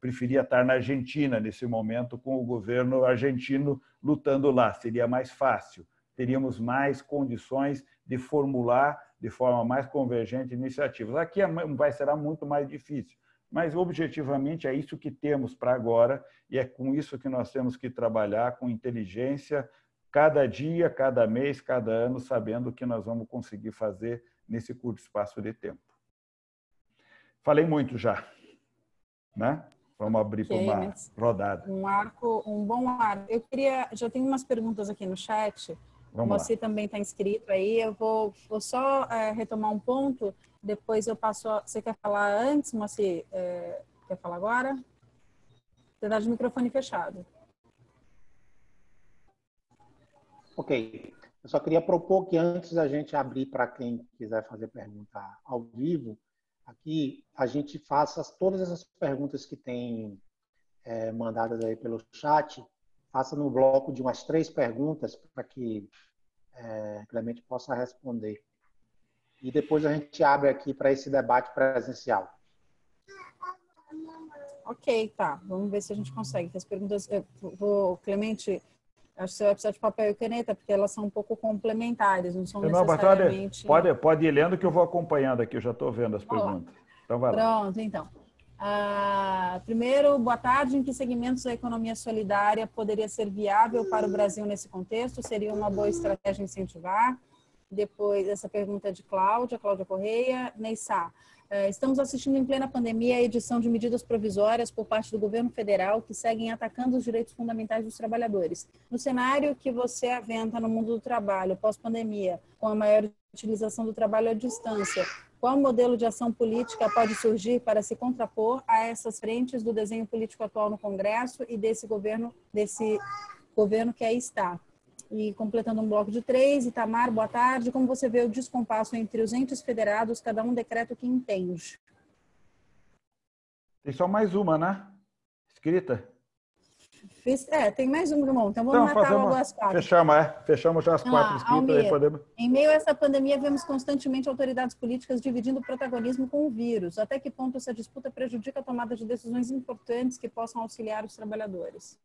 preferia estar na Argentina nesse momento, com o governo argentino lutando lá. Seria mais fácil, teríamos mais condições de formular de forma mais convergente iniciativas. Aqui será muito mais difícil, mas objetivamente é isso que temos para agora e é com isso que nós temos que trabalhar com inteligência, cada dia, cada mês, cada ano, sabendo o que nós vamos conseguir fazer nesse curto espaço de tempo. Falei muito já, né? Vamos abrir para uma rodada. Um bom arco. Já tenho umas perguntas aqui no chat. O Moacir também está inscrito aí. Eu vou só retomar um ponto, depois eu passo. Você quer falar antes, Moacir? Quer falar agora? Você está de microfone fechado. Ok. Eu só queria propor que antes da gente abrir para quem quiser fazer pergunta ao vivo, aqui a gente faça todas essas perguntas que tem mandadas aí pelo chat, faça no bloco de umas 3 perguntas para que Clemente possa responder. E depois a gente abre aqui para esse debate presencial. Ok, tá. Vamos ver se a gente consegue. As perguntas, Clemente, acho que você vai precisar de papel e caneta, porque elas são um pouco complementares, não são necessariamente... Pode ir lendo que eu vou acompanhando aqui, eu já estou vendo as perguntas. Então vai lá. Pronto, então. Primeiro, boa tarde. Em que segmentos a economia solidária poderia ser viável para o Brasil nesse contexto? Seria uma boa estratégia incentivar? Depois, essa pergunta é de Cláudia Correia. Neissá, estamos assistindo em plena pandemia a edição de medidas provisórias por parte do governo federal que seguem atacando os direitos fundamentais dos trabalhadores. No cenário que você aventa no mundo do trabalho pós-pandemia, com a maior utilização do trabalho à distância, qual modelo de ação política pode surgir para se contrapor a essas frentes do desenho político atual no Congresso e desse governo que aí está? E completando um bloco de 3, Itamar, boa tarde. Como você vê o descompasso entre os entes federados, cada um decreta o que entende? Tem só mais uma, né? Escrita? Tem mais um, irmão. Então vamos matar logo as 4. Fechamos já as 4 escritas. Aí podemos... Em meio a essa pandemia, vemos constantemente autoridades políticas dividindo o protagonismo com o vírus. Até que ponto essa disputa prejudica a tomada de decisões importantes que possam auxiliar os trabalhadores?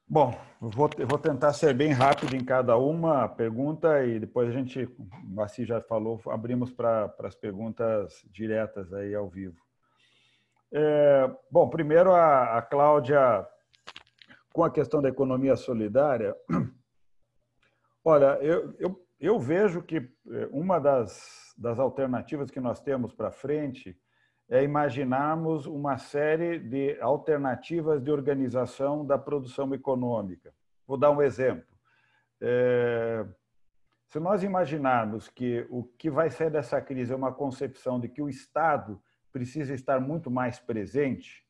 Bom, vou tentar ser bem rápido em cada uma pergunta e depois a gente, assim já falou, abrimos para as perguntas diretas aí ao vivo. Bom, primeiro a Cláudia, com a questão da economia solidária. Olha, eu vejo que uma das alternativas que nós temos para frente é imaginarmos uma série de alternativas de organização da produção econômica. Vou dar um exemplo. Se nós imaginarmos que o que vai sair dessa crise é uma concepção de que o Estado precisa estar muito mais presente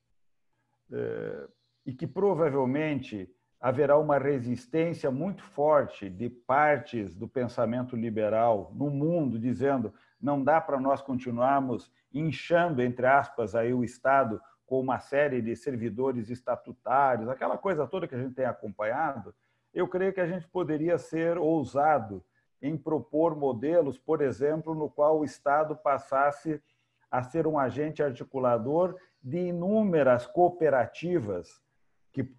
e que provavelmente haverá uma resistência muito forte de partes do pensamento liberal no mundo, dizendo não dá para nós continuarmos inchando, entre aspas, aí o Estado com uma série de servidores estatutários, aquela coisa toda que a gente tem acompanhado. Eu creio que a gente poderia ser ousado em propor modelos, por exemplo, no qual o Estado passasse a ser um agente articulador de inúmeras cooperativas que,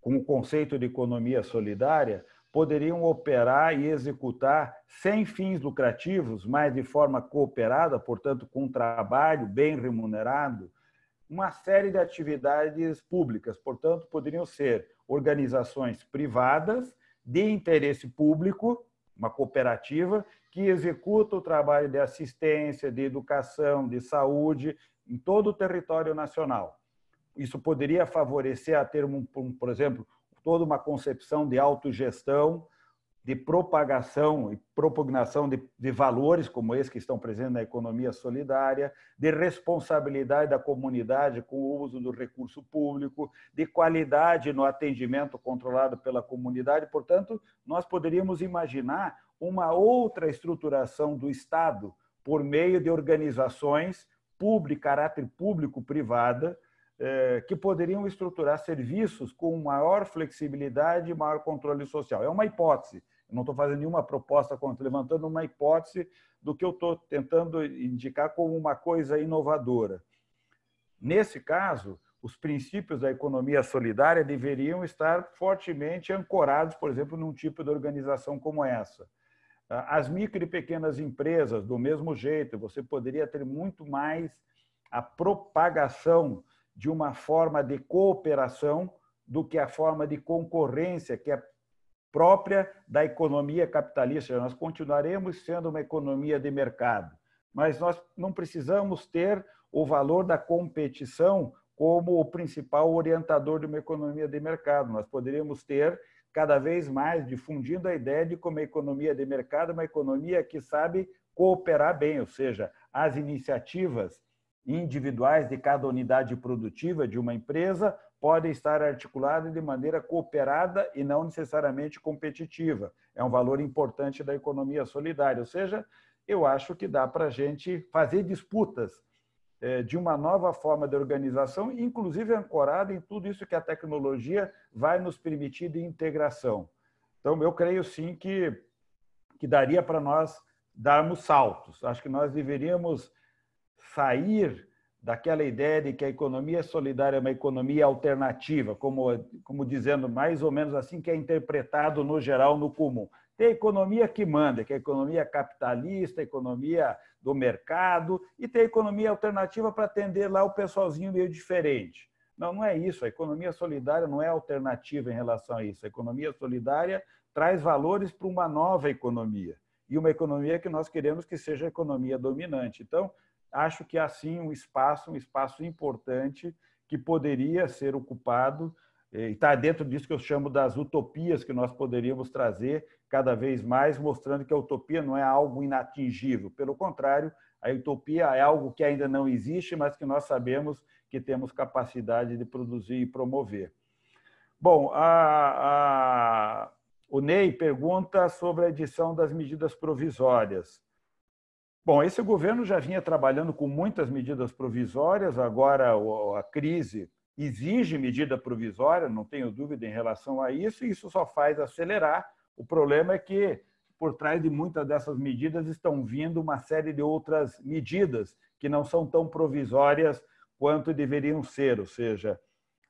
com o conceito de economia solidária, poderiam operar e executar sem fins lucrativos, mas de forma cooperada, portanto, com um trabalho bem remunerado, uma série de atividades públicas. Portanto, poderiam ser organizações privadas de interesse público, uma cooperativa, que executa o trabalho de assistência, de educação, de saúde em todo o território nacional. Isso poderia favorecer a ter, por exemplo, toda uma concepção de autogestão, de propagação e propugnação de valores como esse que estão presentes na economia solidária, de responsabilidade da comunidade com o uso do recurso público, de qualidade no atendimento controlado pela comunidade. Portanto, nós poderíamos imaginar uma outra estruturação do Estado por meio de organizações caráter público-privada, que poderiam estruturar serviços com maior flexibilidade e maior controle social. É uma hipótese. Eu não estou fazendo nenhuma proposta, estou levantando uma hipótese do que eu estou tentando indicar como uma coisa inovadora. Nesse caso, os princípios da economia solidária deveriam estar fortemente ancorados, por exemplo, num tipo de organização como essa. As micro e pequenas empresas, do mesmo jeito, você poderia ter muito mais a propagação de uma forma de cooperação do que a forma de concorrência que é própria da economia capitalista. Nós continuaremos sendo uma economia de mercado, mas nós não precisamos ter o valor da competição como o principal orientador de uma economia de mercado. Nós poderíamos ter cada vez mais difundindo a ideia de como a economia de mercado é uma economia que sabe cooperar bem, ou seja, as iniciativas individuais de cada unidade produtiva de uma empresa podem estar articuladas de maneira cooperada e não necessariamente competitiva. É um valor importante da economia solidária, ou seja, eu acho que dá para a gente fazer disputas de uma nova forma de organização, inclusive ancorada em tudo isso que a tecnologia vai nos permitir de integração. Então, eu creio sim que daria para nós darmos saltos. Acho que nós deveríamos sair daquela ideia de que a economia solidária é uma economia alternativa, como dizendo mais ou menos assim que é interpretado no geral, no comum. Tem a economia que manda, que é a economia capitalista, a economia do mercado, e tem a economia alternativa para atender lá o pessoalzinho meio diferente. Não, não é isso. A economia solidária não é alternativa em relação a isso. A economia solidária traz valores para uma nova economia, e uma economia que nós queremos que seja a economia dominante. Então, acho que há sim um espaço importante que poderia ser ocupado, e está dentro disso que eu chamo das utopias que nós poderíamos trazer cada vez mais, mostrando que a utopia não é algo inatingível. Pelo contrário, a utopia é algo que ainda não existe, mas que nós sabemos que temos capacidade de produzir e promover. Bom, o Ney pergunta sobre a edição das medidas provisórias. Bom, esse governo já vinha trabalhando com muitas medidas provisórias, agora a crise exige medida provisória, não tenho dúvida em relação a isso, e isso só faz acelerar. O problema é que, por trás de muitas dessas medidas, estão vindo uma série de outras medidas que não são tão provisórias quanto deveriam ser, ou seja,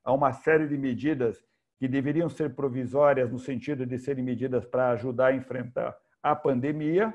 há uma série de medidas que deveriam ser provisórias no sentido de serem medidas para ajudar a enfrentar a pandemia.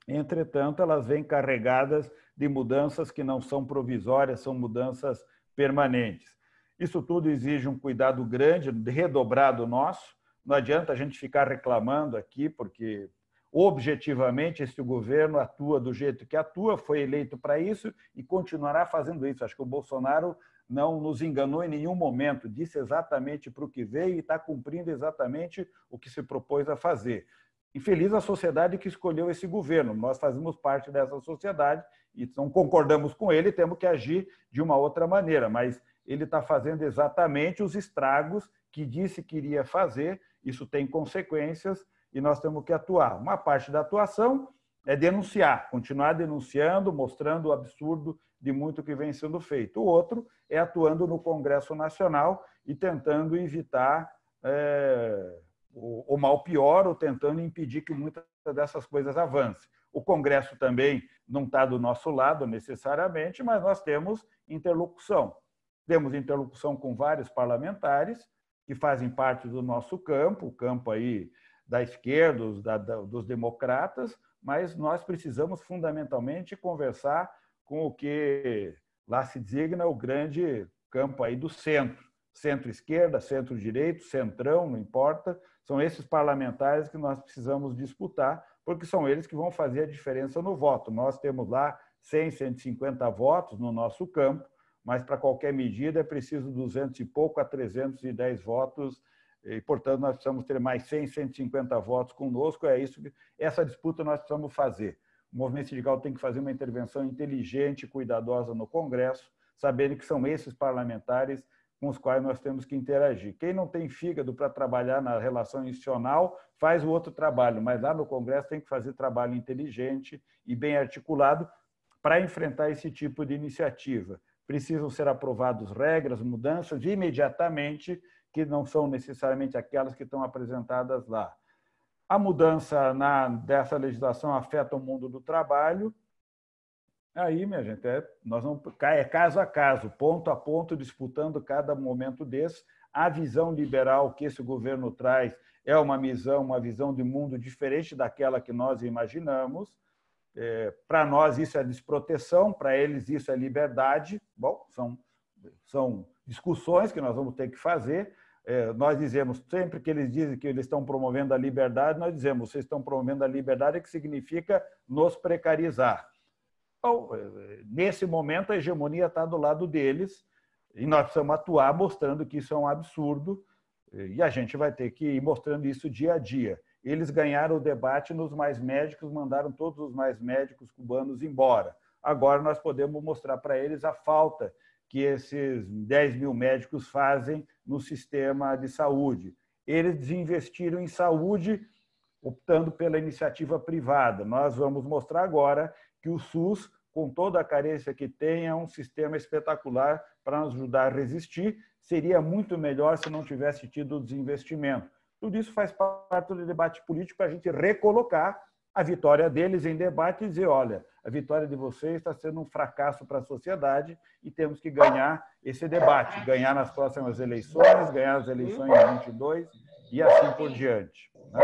Entretanto, elas vêm carregadas de mudanças que não são provisórias, são mudanças permanentes. Isso tudo exige um cuidado grande, redobrado nosso. Não adianta a gente ficar reclamando aqui, porque objetivamente esse governo atua do jeito que atua, foi eleito para isso e continuará fazendo isso. Acho que o Bolsonaro não nos enganou em nenhum momento, disse exatamente para o que veio e está cumprindo exatamente o que se propôs a fazer. Infeliz a sociedade que escolheu esse governo. Nós fazemos parte dessa sociedade e não concordamos com ele, temos que agir de uma outra maneira, mas ele está fazendo exatamente os estragos que disse que iria fazer. Isso tem consequências e nós temos que atuar. Uma parte da atuação é denunciar, continuar denunciando, mostrando o absurdo de muito que vem sendo feito. O outro é atuando no Congresso Nacional e tentando evitar o mal pior, ou tentando impedir que muitas dessas coisas avancem. O Congresso também não está do nosso lado necessariamente, mas nós temos interlocução. Temos interlocução com vários parlamentares que fazem parte do nosso campo, o campo aí da esquerda, dos democratas, mas nós precisamos fundamentalmente conversar com o que lá se designa o grande campo aí do centro. Centro-esquerda, centro-direito, centrão, não importa, são esses parlamentares que nós precisamos disputar, porque são eles que vão fazer a diferença no voto. Nós temos lá 100, 150 votos no nosso campo, mas para qualquer medida é preciso 200 e pouco a 310 votos, e, portanto, nós precisamos ter mais 100, 150 votos conosco, essa disputa nós precisamos fazer. O movimento sindical tem que fazer uma intervenção inteligente e cuidadosa no Congresso, sabendo que são esses parlamentares com os quais nós temos que interagir. Quem não tem fígado para trabalhar na relação institucional, faz o outro trabalho, mas lá no Congresso tem que fazer trabalho inteligente e bem articulado para enfrentar esse tipo de iniciativa. Precisam ser aprovadas regras, mudanças imediatamente, que não são necessariamente aquelas que estão apresentadas lá. A mudança dessa legislação afeta o mundo do trabalho. Aí, minha gente, nós vamos caso a caso, ponto a ponto, disputando cada momento desse. A visão liberal que esse governo traz é uma visão de mundo diferente daquela que nós imaginamos. Para nós isso é desproteção, para eles isso é liberdade. Bom, são discussões que nós vamos ter que fazer. Nós dizemos, sempre que eles dizem que eles estão promovendo a liberdade, nós dizemos, vocês estão promovendo a liberdade, que significa nos precarizar. Então, nesse momento, a hegemonia está do lado deles e nós precisamos atuar mostrando que isso é um absurdo e a gente vai ter que ir mostrando isso dia a dia. Eles ganharam o debate nos mais médicos, mandaram todos os mais médicos cubanos embora. Agora nós podemos mostrar para eles a falta que esses 10 mil médicos fazem no sistema de saúde. Eles desinvestiram em saúde, optando pela iniciativa privada. Nós vamos mostrar agora que o SUS, com toda a carência que tem, é um sistema espetacular para nos ajudar a resistir. Seria muito melhor se não tivesse tido desinvestimento. Tudo isso faz parte do debate político para a gente recolocar a vitória deles em debate e dizer, olha, a vitória de vocês está sendo um fracasso para a sociedade e temos que ganhar esse debate, ganhar nas próximas eleições, ganhar as eleições em 22 e assim por diante. Né?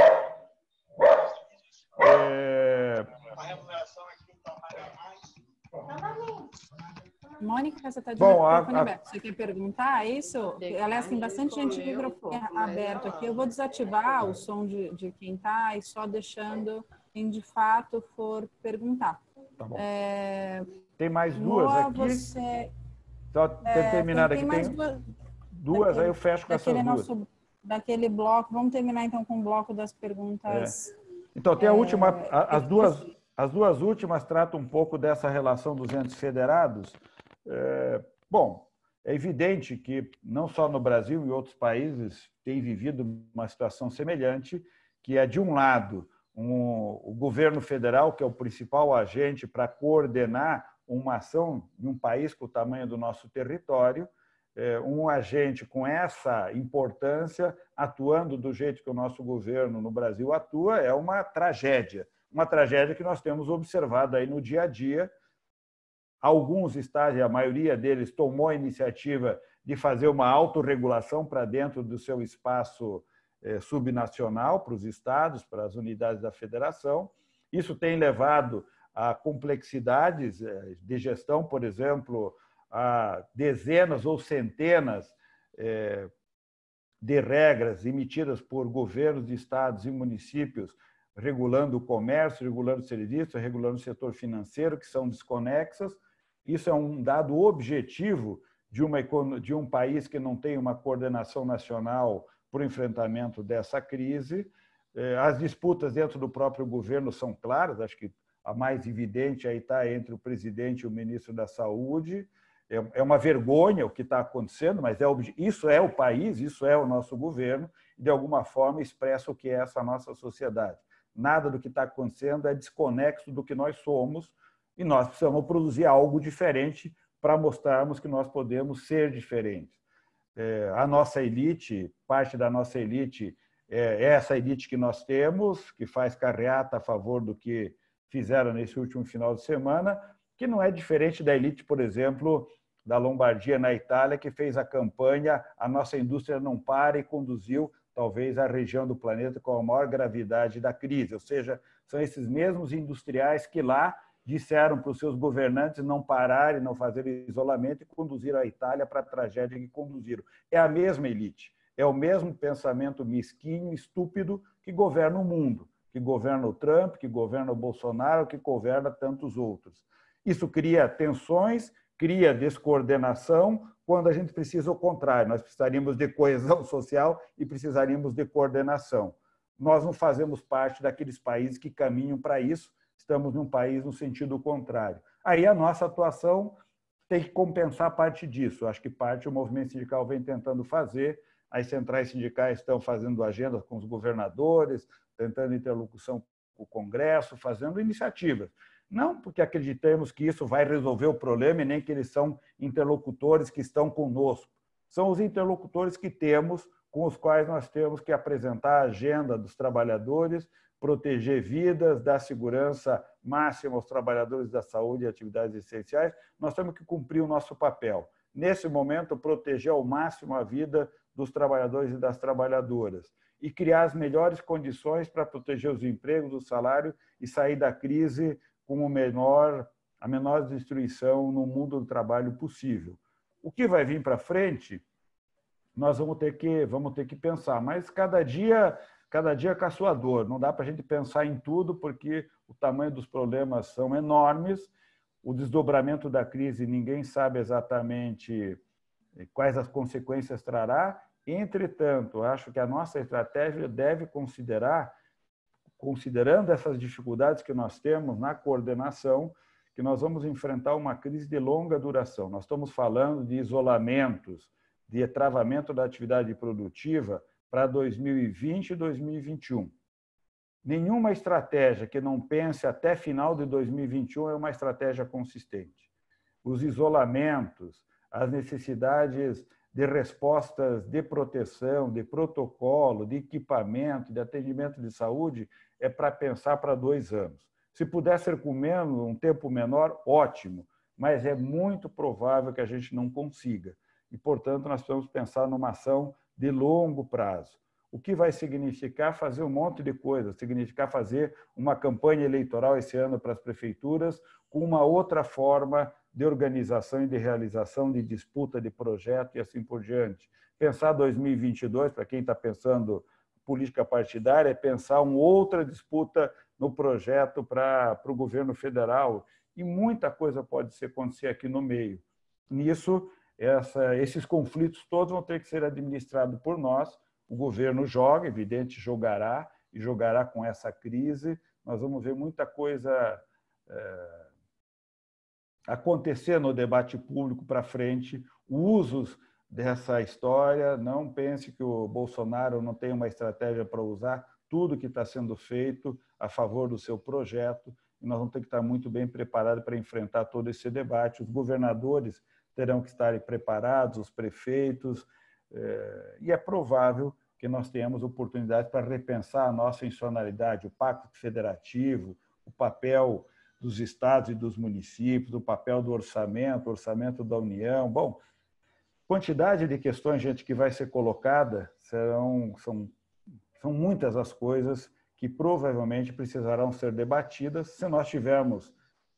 Mônica, você está de microfone aberto. Você quer perguntar isso? Aliás, tem bastante gente de microfone aberto aqui. Eu vou desativar o som de quem está e só deixando quem de fato for perguntar. Tá bom. Tem mais duas aqui. Só terminar aqui. Tem mais duas, aí eu fecho com essas duas. Daquele bloco. Vamos terminar então com o bloco das perguntas. Então, tem a última. As duas últimas tratam um pouco dessa relação dos entes federados. Bom, é evidente que não só no Brasil, em outros países, tem vivido uma situação semelhante, que é, de um lado, o governo federal, que é o principal agente para coordenar uma ação de um país com o tamanho do nosso território, um agente com essa importância, atuando do jeito que o nosso governo no Brasil atua, é uma tragédia que nós temos observado aí no dia a dia. Alguns estados, a maioria deles, tomou a iniciativa de fazer uma autorregulação para dentro do seu espaço subnacional, para os estados, para as unidades da federação. Isso tem levado a complexidades de gestão, por exemplo, a dezenas ou centenas de regras emitidas por governos de estados e municípios regulando o comércio, regulando o serviço, regulando o setor financeiro, que são desconexas. Isso é um dado objetivo de um país que não tem uma coordenação nacional para o enfrentamento dessa crise. As disputas dentro do próprio governo são claras, acho que a mais evidente aí está entre o presidente e o ministro da Saúde. É uma vergonha o que está acontecendo, mas isso é o país, isso é o nosso governo, e de alguma forma expressa o que é essa nossa sociedade. Nada do que está acontecendo é desconexo do que nós somos e nós precisamos produzir algo diferente para mostrarmos que nós podemos ser diferentes. A nossa elite, parte da nossa elite, é essa elite que nós temos, que faz carreata a favor do que fizeram nesse último final de semana, que não é diferente da elite, por exemplo, da Lombardia, na Itália, que fez a campanha A Nossa Indústria Não Para e conduziu talvez a região do planeta com a maior gravidade da crise. Ou seja, são esses mesmos industriais que lá disseram para os seus governantes não pararem, não fazerem isolamento e conduziram a Itália para a tragédia que conduziram. É a mesma elite, é o mesmo pensamento mesquinho, estúpido que governa o mundo, que governa o Trump, que governa o Bolsonaro, que governa tantos outros. Isso cria tensões, cria descoordenação, quando a gente precisa o contrário. Nós precisaríamos de coesão social e precisaríamos de coordenação. Nós não fazemos parte daqueles países que caminham para isso, estamos num país no sentido contrário. Aí a nossa atuação tem que compensar parte disso. Acho que parte o movimento sindical vem tentando fazer, as centrais sindicais estão fazendo agendas com os governadores, tentando interlocução com o Congresso, fazendo iniciativas. Não porque acreditamos que isso vai resolver o problema e nem que eles são interlocutores que estão conosco. São os interlocutores que temos com os quais nós temos que apresentar a agenda dos trabalhadores, proteger vidas, dar segurança máxima aos trabalhadores da saúde e atividades essenciais. Nós temos que cumprir o nosso papel. Nesse momento, proteger ao máximo a vida dos trabalhadores e das trabalhadoras e criar as melhores condições para proteger os empregos, o salário e sair da crise com a menor destruição no mundo do trabalho possível. O que vai vir para frente, nós vamos ter que pensar, mas cada dia com a sua dor. Não dá para a gente pensar em tudo, porque o tamanho dos problemas são enormes, o desdobramento da crise ninguém sabe exatamente quais as consequências trará. Entretanto, acho que a nossa estratégia deve considerando essas dificuldades que nós temos na coordenação, que nós vamos enfrentar uma crise de longa duração. Nós estamos falando de isolamentos, de travamento da atividade produtiva para 2020 e 2021. Nenhuma estratégia que não pense até final de 2021 é uma estratégia consistente. Os isolamentos, as necessidades de respostas de proteção, de protocolo, de equipamento, de atendimento de saúde, é para pensar para 2 anos. Se puder ser com um tempo menor, ótimo, mas é muito provável que a gente não consiga. E, portanto, nós precisamos pensar numa ação de longo prazo. O que vai significar fazer um monte de coisas, significar fazer uma campanha eleitoral esse ano para as prefeituras com uma outra forma de organização e de realização, de disputa de projeto e assim por diante. Pensar 2022, para quem está pensando política partidária, é pensar uma outra disputa no projeto para o governo federal. E muita coisa pode acontecer aqui no meio. Nisso, esses conflitos todos vão ter que ser administrados por nós. O governo joga, evidente, jogará, e jogará com essa crise. Nós vamos ver muita coisa acontecer no debate público para frente, usos dessa história. Não pense que o Bolsonaro não tem uma estratégia para usar tudo que está sendo feito a favor do seu projeto, e nós vamos ter que estar muito bem preparados para enfrentar todo esse debate. Os governadores terão que estar preparados, os prefeitos, e é provável que nós tenhamos oportunidade para repensar a nossa institucionalidade, o pacto federativo, o papel dos estados e dos municípios, o papel do orçamento da União. Bom, quantidade de questões, gente, que vai ser colocada, são muitas as coisas que provavelmente precisarão ser debatidas. Se nós tivermos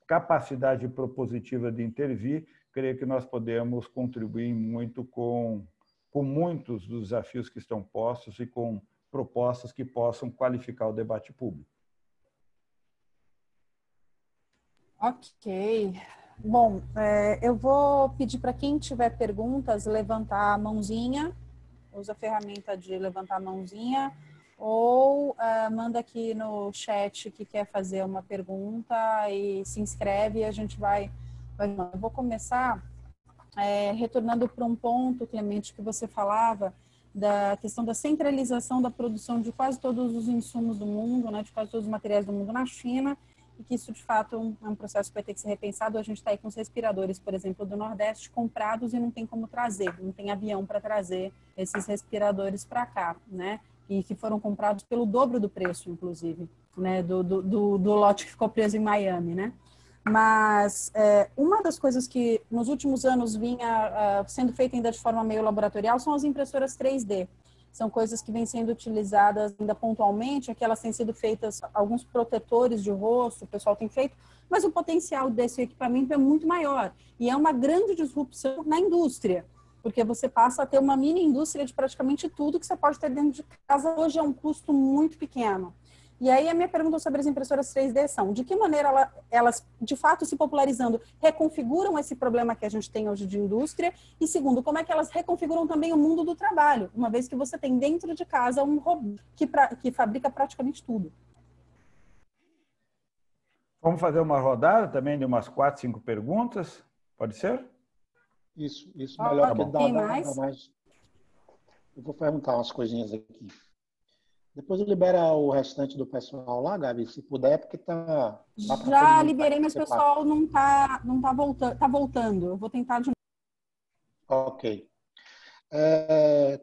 capacidade propositiva de intervir, creio que nós podemos contribuir muito com muitos dos desafios que estão postos e com propostas que possam qualificar o debate público. Ok. Bom, eu vou pedir para quem tiver perguntas levantar a mãozinha, usa a ferramenta de levantar a mãozinha, ou manda aqui no chat que quer fazer uma pergunta e se inscreve e a gente vai. Eu vou começar retornando para um ponto, Clemente, que você falava da questão da centralização da produção de quase todos os insumos do mundo, né, de quase todos os materiais do mundo na China, e que isso, de fato, é um processo que vai ter que ser repensado. A gente está aí com os respiradores, por exemplo, do Nordeste, comprados e não tem como trazer, não tem avião para trazer esses respiradores para cá, né? E que foram comprados pelo dobro do preço, inclusive, né? Do lote que ficou preso em Miami, né? Mas uma das coisas que nos últimos anos vinha sendo feita ainda de forma meio laboratorial são as impressoras 3D. São coisas que vêm sendo utilizadas ainda pontualmente, aqui elas têm sido feitas, alguns protetores de rosto, o pessoal tem feito, mas o potencial desse equipamento é muito maior. E é uma grande disrupção na indústria, porque você passa a ter uma mini indústria de praticamente tudo que você pode ter dentro de casa. Hoje é um custo muito pequeno. E aí a minha pergunta sobre as impressoras 3D são, de que maneira elas, de fato, se popularizando, reconfiguram esse problema que a gente tem hoje de indústria? E segundo, como é que elas reconfiguram também o mundo do trabalho, uma vez que você tem dentro de casa um robô que fabrica praticamente tudo? Vamos fazer uma rodada também de umas 4, 5 perguntas? Pode ser? Isso melhor que dá mais. Eu vou perguntar umas coisinhas aqui. Depois libera o restante do pessoal lá, Gabi, se puder, porque tá já liberei, mas o pessoal não tá voltando. Eu vou tentar de novo. Ok.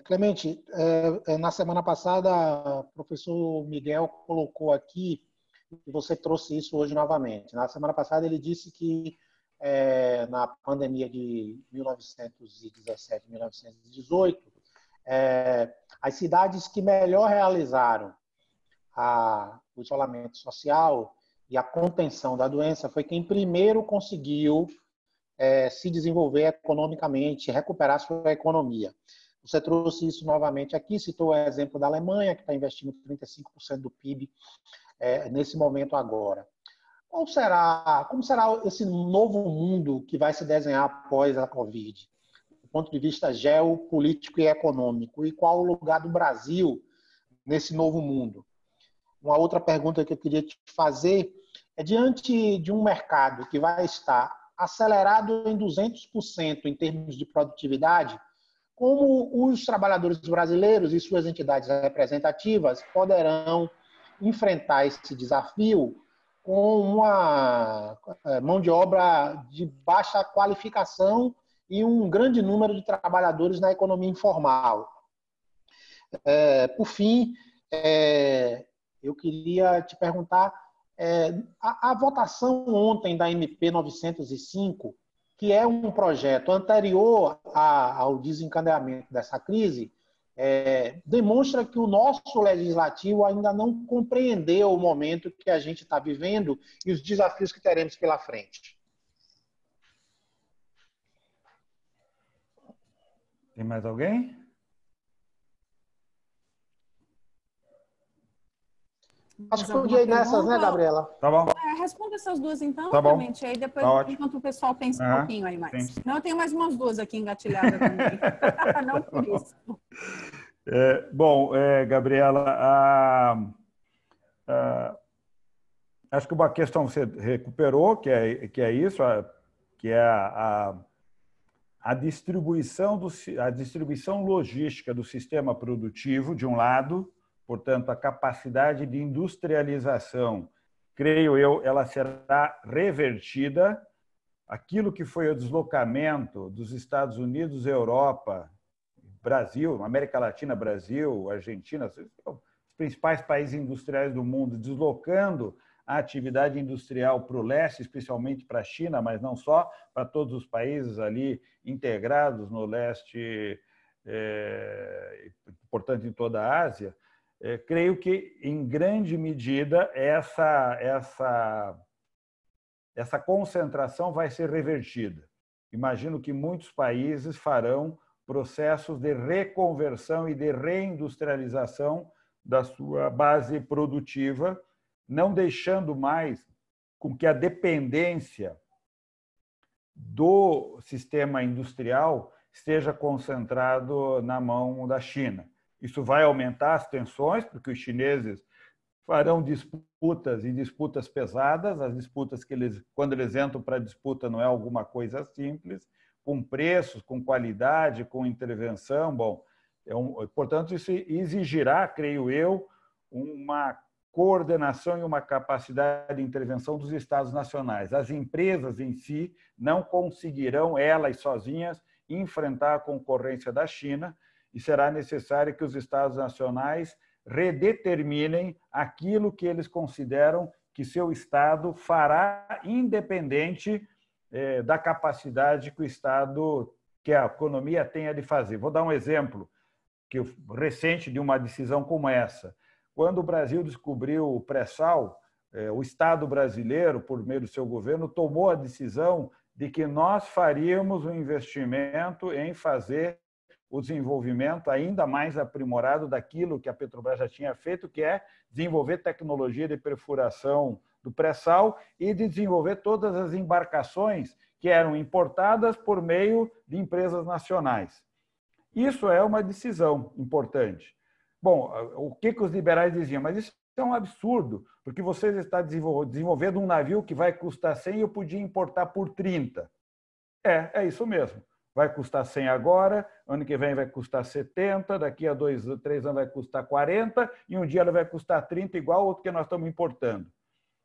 Clemente, na semana passada, o professor Miguel colocou aqui, e você trouxe isso hoje novamente. Na semana passada, ele disse que na pandemia de 1917, 1918, as cidades que melhor realizaram o isolamento social e a contenção da doença foi quem primeiro conseguiu se desenvolver economicamente, recuperar sua economia. Você trouxe isso novamente aqui, citou o exemplo da Alemanha, que está investindo 35% do PIB nesse momento agora. Como será esse novo mundo que vai se desenhar após a Covid, do ponto de vista geopolítico e econômico? E qual o lugar do Brasil nesse novo mundo? Uma outra pergunta que eu queria te fazer é, diante de um mercado que vai estar acelerado em 200% em termos de produtividade, como os trabalhadores brasileiros e suas entidades representativas poderão enfrentar esse desafio com uma mão de obra de baixa qualificação e um grande número de trabalhadores na economia informal? Por fim, eu queria te perguntar, a votação ontem da MP 905, que é um projeto anterior ao desencadeamento dessa crise, demonstra que o nosso legislativo ainda não compreendeu o momento que a gente está vivendo e os desafios que teremos pela frente. Tem mais alguém? Acho que podia ir nessas, né, Gabriela? Tá bom. Responda essas duas então, tá bom. Clemente, aí depois, tá enquanto o pessoal pensa um pouquinho aí mais. Sim. Não, eu tenho mais umas duas aqui engatilhadas também. Não por isso. Gabriela, acho que uma questão você recuperou, que é isso, que é a distribuição logística do sistema produtivo, de um lado, portanto, a capacidade de industrialização, creio eu, ela será revertida. Aquilo que foi o deslocamento dos Estados Unidos, Europa, Brasil, América Latina, Brasil, Argentina, os principais países industriais do mundo, deslocando a atividade industrial para o leste, especialmente para a China, mas não só, para todos os países ali integrados no leste, portanto, em toda a Ásia. Creio que, em grande medida, essa concentração vai ser revertida. Imagino que muitos países farão processos de reconversão e de reindustrialização da sua base produtiva, não deixando mais com que a dependência do sistema industrial esteja concentrado na mão da China. Isso vai aumentar as tensões, porque os chineses farão disputas pesadas, as disputas que quando eles entram para a disputa, não é alguma coisa simples, com preços, com qualidade, com intervenção. Bom, portanto, isso exigirá, creio eu, uma coordenação e uma capacidade de intervenção dos Estados nacionais. As empresas em si não conseguirão, elas sozinhas, enfrentar a concorrência da China, e será necessário que os Estados nacionais redeterminem aquilo que eles consideram que seu Estado fará independente da capacidade que o Estado, que a economia tenha de fazer. Vou dar um exemplo recente de uma decisão como essa. Quando o Brasil descobriu o pré-sal, o Estado brasileiro, por meio do seu governo, tomou a decisão de que nós faríamos um investimento em fazer o desenvolvimento ainda mais aprimorado daquilo que a Petrobras já tinha feito, que é desenvolver tecnologia de perfuração do pré-sal e de desenvolver todas as embarcações que eram importadas por meio de empresas nacionais. Isso é uma decisão importante. Bom, o que os liberais diziam? Mas isso é um absurdo, porque você está desenvolvendo um navio que vai custar 100 e eu podia importar por 30. É isso mesmo. Vai custar 100 agora, ano que vem vai custar 70, daqui a 2, 3 anos vai custar 40 e um dia ela vai custar 30, igual ao que nós estamos importando.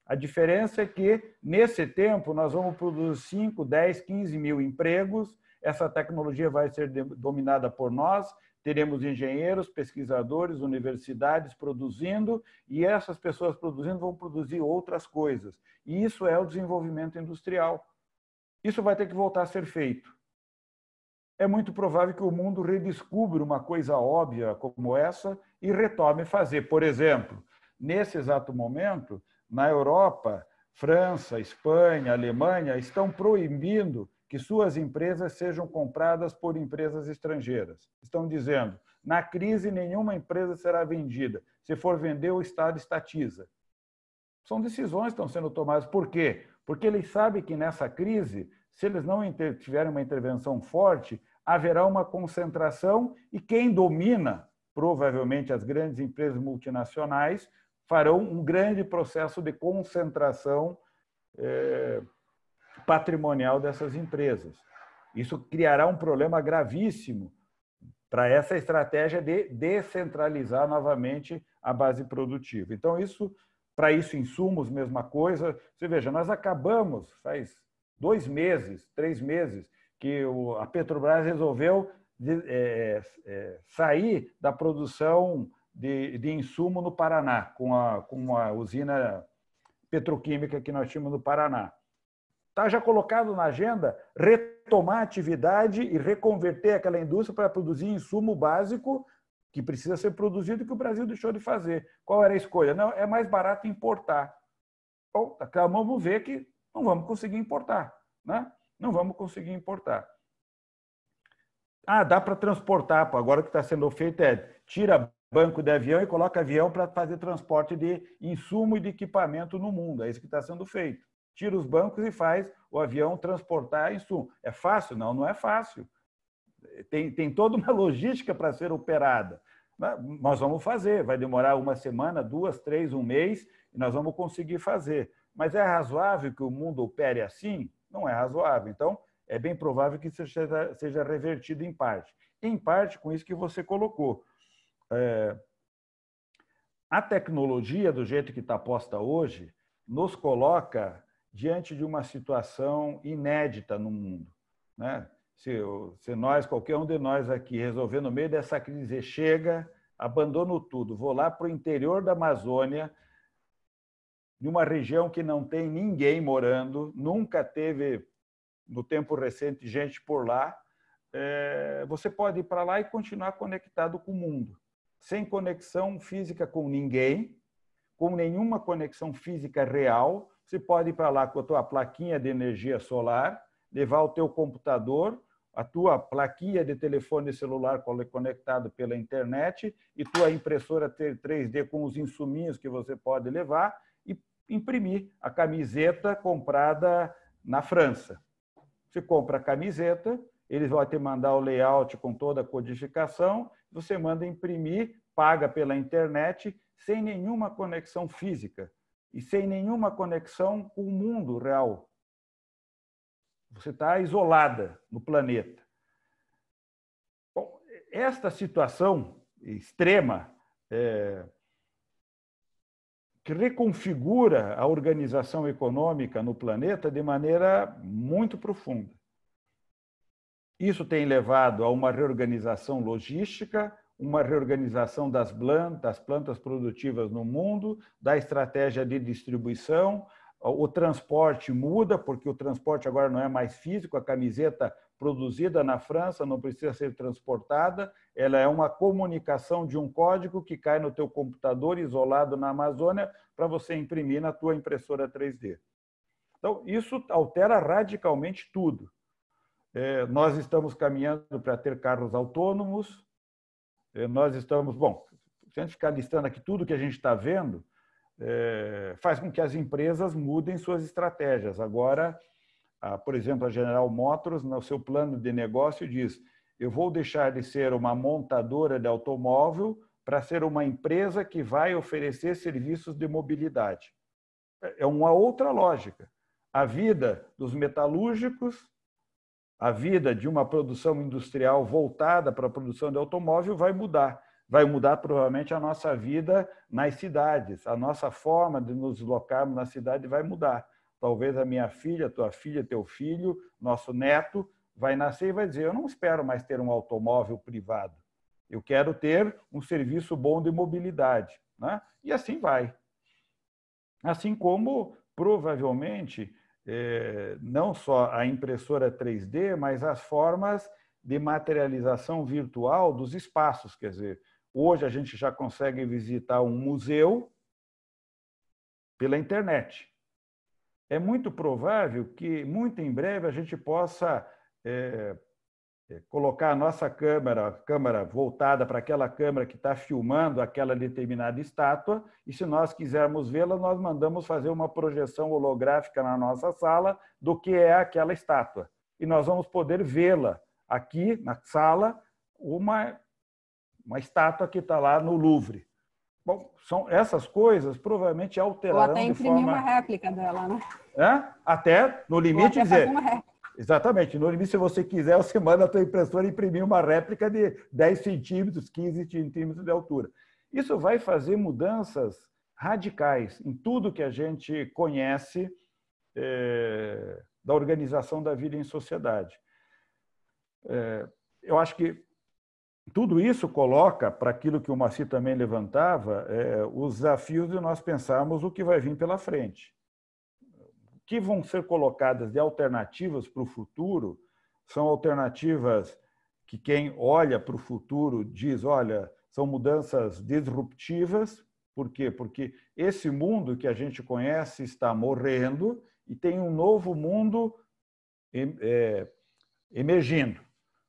A diferença é que, nesse tempo, nós vamos produzir 5, 10, 15 mil empregos essa tecnologia vai ser dominada por nós, teremos engenheiros, pesquisadores, universidades produzindo, e essas pessoas produzindo vão produzir outras coisas. E isso é o desenvolvimento industrial. Isso vai ter que voltar a ser feito. É muito provável que o mundo redescubra uma coisa óbvia como essa e retome fazer. Por exemplo, nesse exato momento, na Europa, França, Espanha, Alemanha estão proibindo que suas empresas sejam compradas por empresas estrangeiras. Estão dizendo, na crise, nenhuma empresa será vendida. Se for vender, o Estado estatiza. São decisões que estão sendo tomadas. Por quê? Porque eles sabem que nessa crise, se eles não tiverem uma intervenção forte, haverá uma concentração e quem domina, provavelmente as grandes empresas multinacionais, farão um grande processo de concentração patrimonial dessas empresas. Isso criará um problema gravíssimo para essa estratégia de descentralizar novamente a base produtiva. Então, para isso, insumos, mesma coisa. Você veja, nós acabamos, faz 2 meses, 3 meses, que a Petrobras resolveu sair da produção de insumo no Paraná, com a usina petroquímica que nós tínhamos no Paraná. Está já colocado na agenda retomar a atividade e reconverter aquela indústria para produzir insumo básico que precisa ser produzido e que o Brasil deixou de fazer. Qual era a escolha? Não, é mais barato importar. Bom, vamos ver que não vamos conseguir importar, né? Não vamos conseguir importar. Dá para transportar. Agora o que está sendo feito é tira banco de avião e coloca avião para fazer transporte de insumo e de equipamento no mundo. É isso que está sendo feito. Tira os bancos e faz o avião transportar insumo. É fácil? Não, não é fácil. Tem toda uma logística para ser operada. Nós vamos fazer. Vai demorar 1 semana, 2, 3, 1 mês, e nós vamos conseguir fazer. Mas é razoável que o mundo opere assim? Não é razoável. Então, é bem provável que isso seja revertido em parte. Em parte, com isso que você colocou. A tecnologia, do jeito que está posta hoje, nos coloca diante de uma situação inédita no mundo, né? Se nós, qualquer um de nós aqui, resolver no meio dessa crise, chega, abandono tudo, vou lá para o interior da Amazônia, numa região que não tem ninguém morando, nunca teve, no tempo recente, gente por lá, você pode ir para lá e continuar conectado com o mundo, sem conexão física com ninguém, com nenhuma conexão física real. Você pode ir para lá com a tua plaquinha de energia solar, levar o teu computador, a tua plaquinha de telefone celular conectado pela internet e tua impressora 3D com os insuminhos que você pode levar e imprimir a camiseta comprada na França. Você compra a camiseta, eles vão te mandar o layout com toda a codificação, você manda imprimir, paga pela internet, sem nenhuma conexão física e sem nenhuma conexão com o mundo real. Você está isolada no planeta. Bom, esta situação extrema que reconfigura a organização econômica no planeta de maneira muito profunda. Isso tem levado a uma reorganização logística, uma reorganização das plantas produtivas no mundo, da estratégia de distribuição. O transporte muda, porque o transporte agora não é mais físico, a camiseta produzida na França não precisa ser transportada, ela é uma comunicação de um código que cai no teu computador isolado na Amazônia para você imprimir na tua impressora 3D. Então, isso altera radicalmente tudo. Nós estamos caminhando para ter carros autônomos, nós estamos... Bom, se a gente ficar listando aqui tudo que a gente está vendo, faz com que as empresas mudem suas estratégias. Agora, por exemplo, a General Motors, no seu plano de negócio, diz: eu vou deixar de ser uma montadora de automóvel para ser uma empresa que vai oferecer serviços de mobilidade. É uma outra lógica. A vida dos metalúrgicos, a vida de uma produção industrial voltada para a produção de automóvel vai mudar. Vai mudar provavelmente a nossa vida nas cidades, a nossa forma de nos deslocarmos na cidade vai mudar. Talvez a minha filha, tua filha, teu filho, nosso neto vai nascer e vai dizer: eu não espero mais ter um automóvel privado, eu quero ter um serviço bom de mobilidade, né? E assim vai. Assim como, provavelmente, não só a impressora 3D, mas as formas de materialização virtual dos espaços. Quer dizer, hoje a gente já consegue visitar um museu pela internet. É muito provável que, muito em breve, a gente possa colocar a nossa câmera voltada para aquela câmera que está filmando aquela determinada estátua, e se nós quisermos vê-la, nós mandamos fazer uma projeção holográfica na nossa sala do que é aquela estátua. E nós vamos poder vê-la aqui na sala, uma estátua que está lá no Louvre. Bom, são essas coisas provavelmente alterarão ou até de imprimir forma... uma réplica dela, né? Até, no limite, ou até dizer... fazer uma réplica. Exatamente. No limite, se você quiser, você manda a tua impressora imprimir uma réplica de 10 centímetros, 15 centímetros de altura. Isso vai fazer mudanças radicais em tudo que a gente conhece da organização da vida em sociedade. Eu acho que tudo isso coloca, para aquilo que o Moacir também levantava, os desafios de nós pensarmos o que vai vir pela frente. O que vão ser colocadas de alternativas para o futuro são alternativas que quem olha para o futuro diz, olha, são mudanças disruptivas. Por quê? Porque esse mundo que a gente conhece está morrendo e tem um novo mundo emergindo.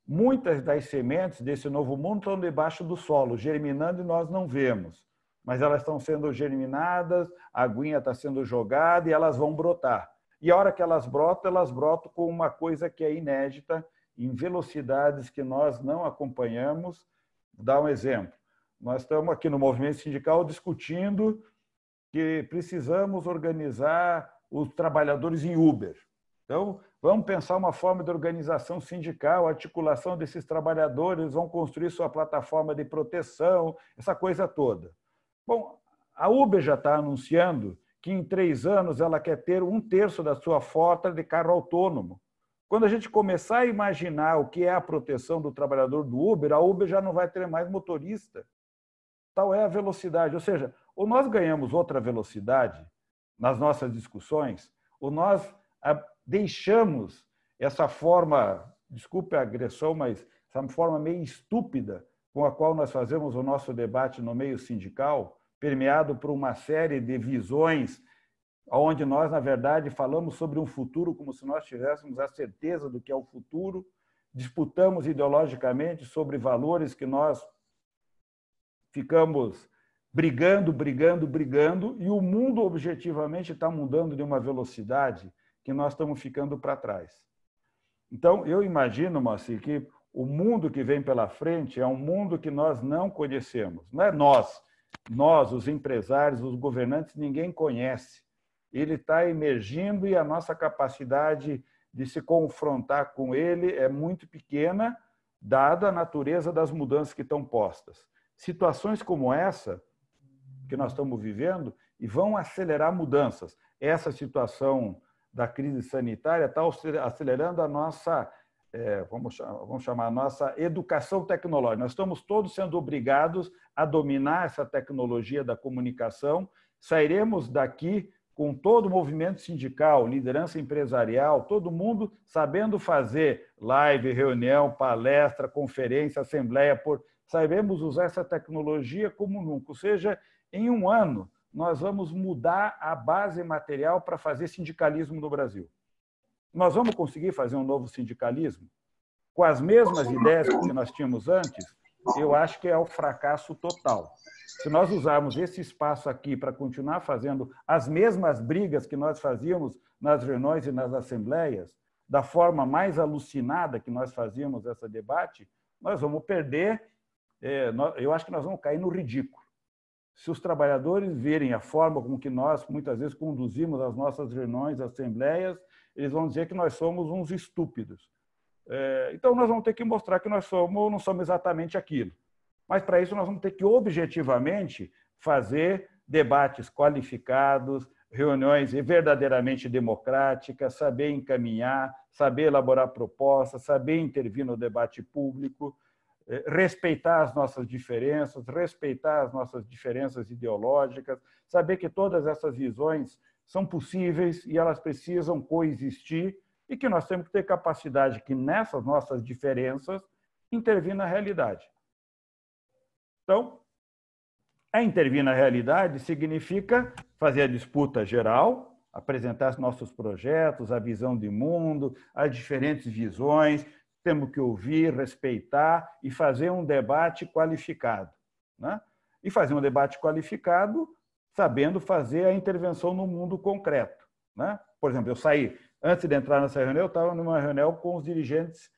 Muitas das sementes desse novo mundo estão debaixo do solo, germinando e nós não vemos. Mas elas estão sendo germinadas, a aguinha está sendo jogada e elas vão brotar. E a hora que elas brotam com uma coisa que é inédita, em velocidades que nós não acompanhamos. Vou dar um exemplo. Nós estamos aqui no movimento sindical discutindo que precisamos organizar os trabalhadores em Uber. Então, vamos pensar uma forma de organização sindical, articulação desses trabalhadores, vão construir sua plataforma de proteção, essa coisa toda. Bom, a Uber já está anunciando que em 3 anos ela quer ter 1/3 da sua frota de carro autônomo. Quando a gente começar a imaginar o que é a proteção do trabalhador do Uber, a Uber já não vai ter mais motorista. Tal é a velocidade. Ou seja, ou nós ganhamos outra velocidade nas nossas discussões, ou nós deixamos essa forma, desculpe a agressão, mas essa forma meio estúpida com a qual nós fazemos o nosso debate no meio sindical, permeado por uma série de visões, onde nós, na verdade, falamos sobre um futuro como se nós tivéssemos a certeza do que é o futuro, disputamos ideologicamente sobre valores que nós ficamos brigando, e o mundo objetivamente está mudando de uma velocidade que nós estamos ficando para trás. Então, eu imagino, Moacir, que o mundo que vem pela frente é um mundo que nós não conhecemos. Não é nós, os empresários, os governantes, ninguém conhece. Ele está emergindo e a nossa capacidade de se confrontar com ele é muito pequena, dada a natureza das mudanças que estão postas. Situações como essa que nós estamos vivendo e vão acelerar mudanças. Essa situação da crise sanitária está acelerando a nossa, vamos chamar, a nossa educação tecnológica. Nós estamos todos sendo obrigados a dominar essa tecnologia da comunicação. Sairemos daqui com todo o movimento sindical, liderança empresarial, todo mundo sabendo fazer live, reunião, palestra, conferência, assembleia. Saberemos usar essa tecnologia como nunca. Ou seja, em 1 ano, nós vamos mudar a base material para fazer sindicalismo no Brasil. Nós vamos conseguir fazer um novo sindicalismo? Com as mesmas ideias que nós tínhamos antes? Eu acho que é o fracasso total. Se nós usarmos esse espaço aqui para continuar fazendo as mesmas brigas que nós fazíamos nas reuniões e nas assembleias, da forma mais alucinada que nós fazíamos esse debate, nós vamos perder, eu acho que nós vamos cair no ridículo. Se os trabalhadores verem a forma com que nós, muitas vezes, conduzimos as nossas reuniões, assembleias, eles vão dizer que nós somos uns estúpidos. Então, nós vamos ter que mostrar que nós não somos exatamente aquilo. Mas, para isso, nós vamos ter que, objetivamente, fazer debates qualificados, reuniões verdadeiramente democráticas, saber encaminhar, saber elaborar propostas, saber intervir no debate público, respeitar as nossas diferenças, respeitar as nossas diferenças ideológicas, saber que todas essas visões são possíveis e elas precisam coexistir e que nós temos que ter capacidade que nessas nossas diferenças intervir na realidade. Então, intervir na realidade significa fazer a disputa geral, apresentar os nossos projetos, a visão de mundo, as diferentes visões, temos que ouvir, respeitar e fazer um debate qualificado, né? E fazer um debate qualificado sabendo fazer a intervenção no mundo concreto, né? Por exemplo, eu saí, antes de entrar nessa reunião, eu estava numa reunião com os dirigentes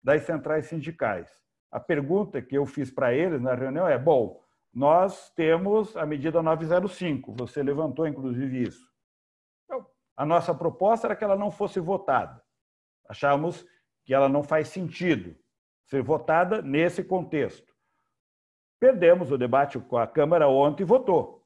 das centrais sindicais. A pergunta que eu fiz para eles na reunião é, bom, nós temos a medida 905, você levantou inclusive isso. Então, a nossa proposta era que ela não fosse votada. Achávamos que ela não faz sentido ser votada nesse contexto. Perdemos o debate com a Câmara ontem e votou.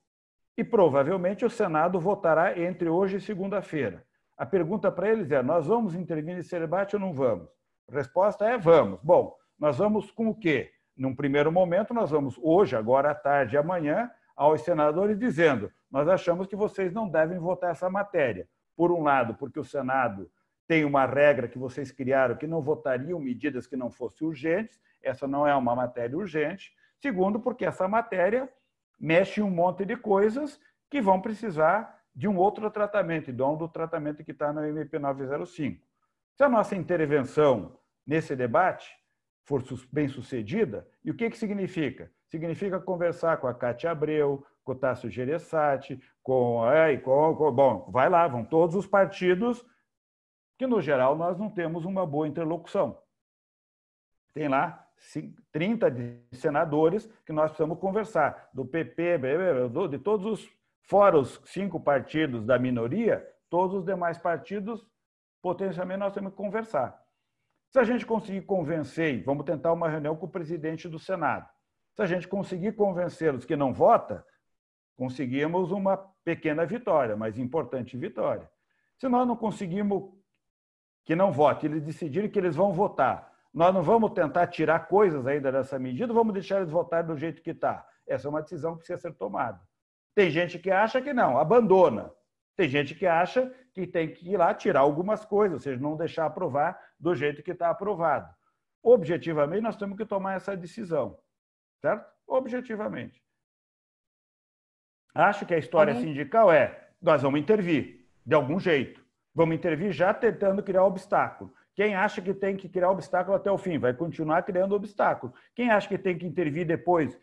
E provavelmente o Senado votará entre hoje e segunda-feira. A pergunta para eles é, nós vamos intervir nesse debate ou não vamos? A resposta é, vamos. Bom, nós vamos com o quê? Num primeiro momento, nós vamos hoje, agora à tarde e amanhã, aos senadores dizendo, nós achamos que vocês não devem votar essa matéria. Por um lado, porque o Senado tem uma regra que vocês criaram que não votariam medidas que não fossem urgentes, essa não é uma matéria urgente. Segundo, porque essa matéria mexe em um monte de coisas que vão precisar de um outro tratamento, não do tratamento que está no MP 905. Se a nossa intervenção nesse debate for bem sucedida, e o que significa? Significa conversar com a Cátia Abreu, com o Tasso Gereissati, bom, vai lá, vão todos os partidos que, no geral, nós não temos uma boa interlocução. Tem lá 30 senadores que nós precisamos conversar, do PP, de todos os, fora os 5 partidos da minoria, todos os demais partidos, potencialmente nós temos que conversar. Se a gente conseguir convencer, vamos tentar uma reunião com o presidente do Senado, se a gente conseguir convencer os que não votam, conseguimos uma pequena vitória, mas importante vitória. Se nós não conseguimos que não vote, eles decidirem que eles vão votar, nós não vamos tentar tirar coisas ainda dessa medida, vamos deixar eles votarem do jeito que está. Essa é uma decisão que precisa ser tomada. Tem gente que acha que não, abandona. Tem gente que acha que tem que ir lá tirar algumas coisas, ou seja, não deixar aprovar do jeito que está aprovado. Objetivamente, nós temos que tomar essa decisão, certo? Objetivamente. Acho que a história sindical nós vamos intervir, de algum jeito. Vamos intervir já tentando criar obstáculo. Quem acha que tem que criar obstáculo até o fim, vai continuar criando obstáculo. Quem acha que tem que intervir depois,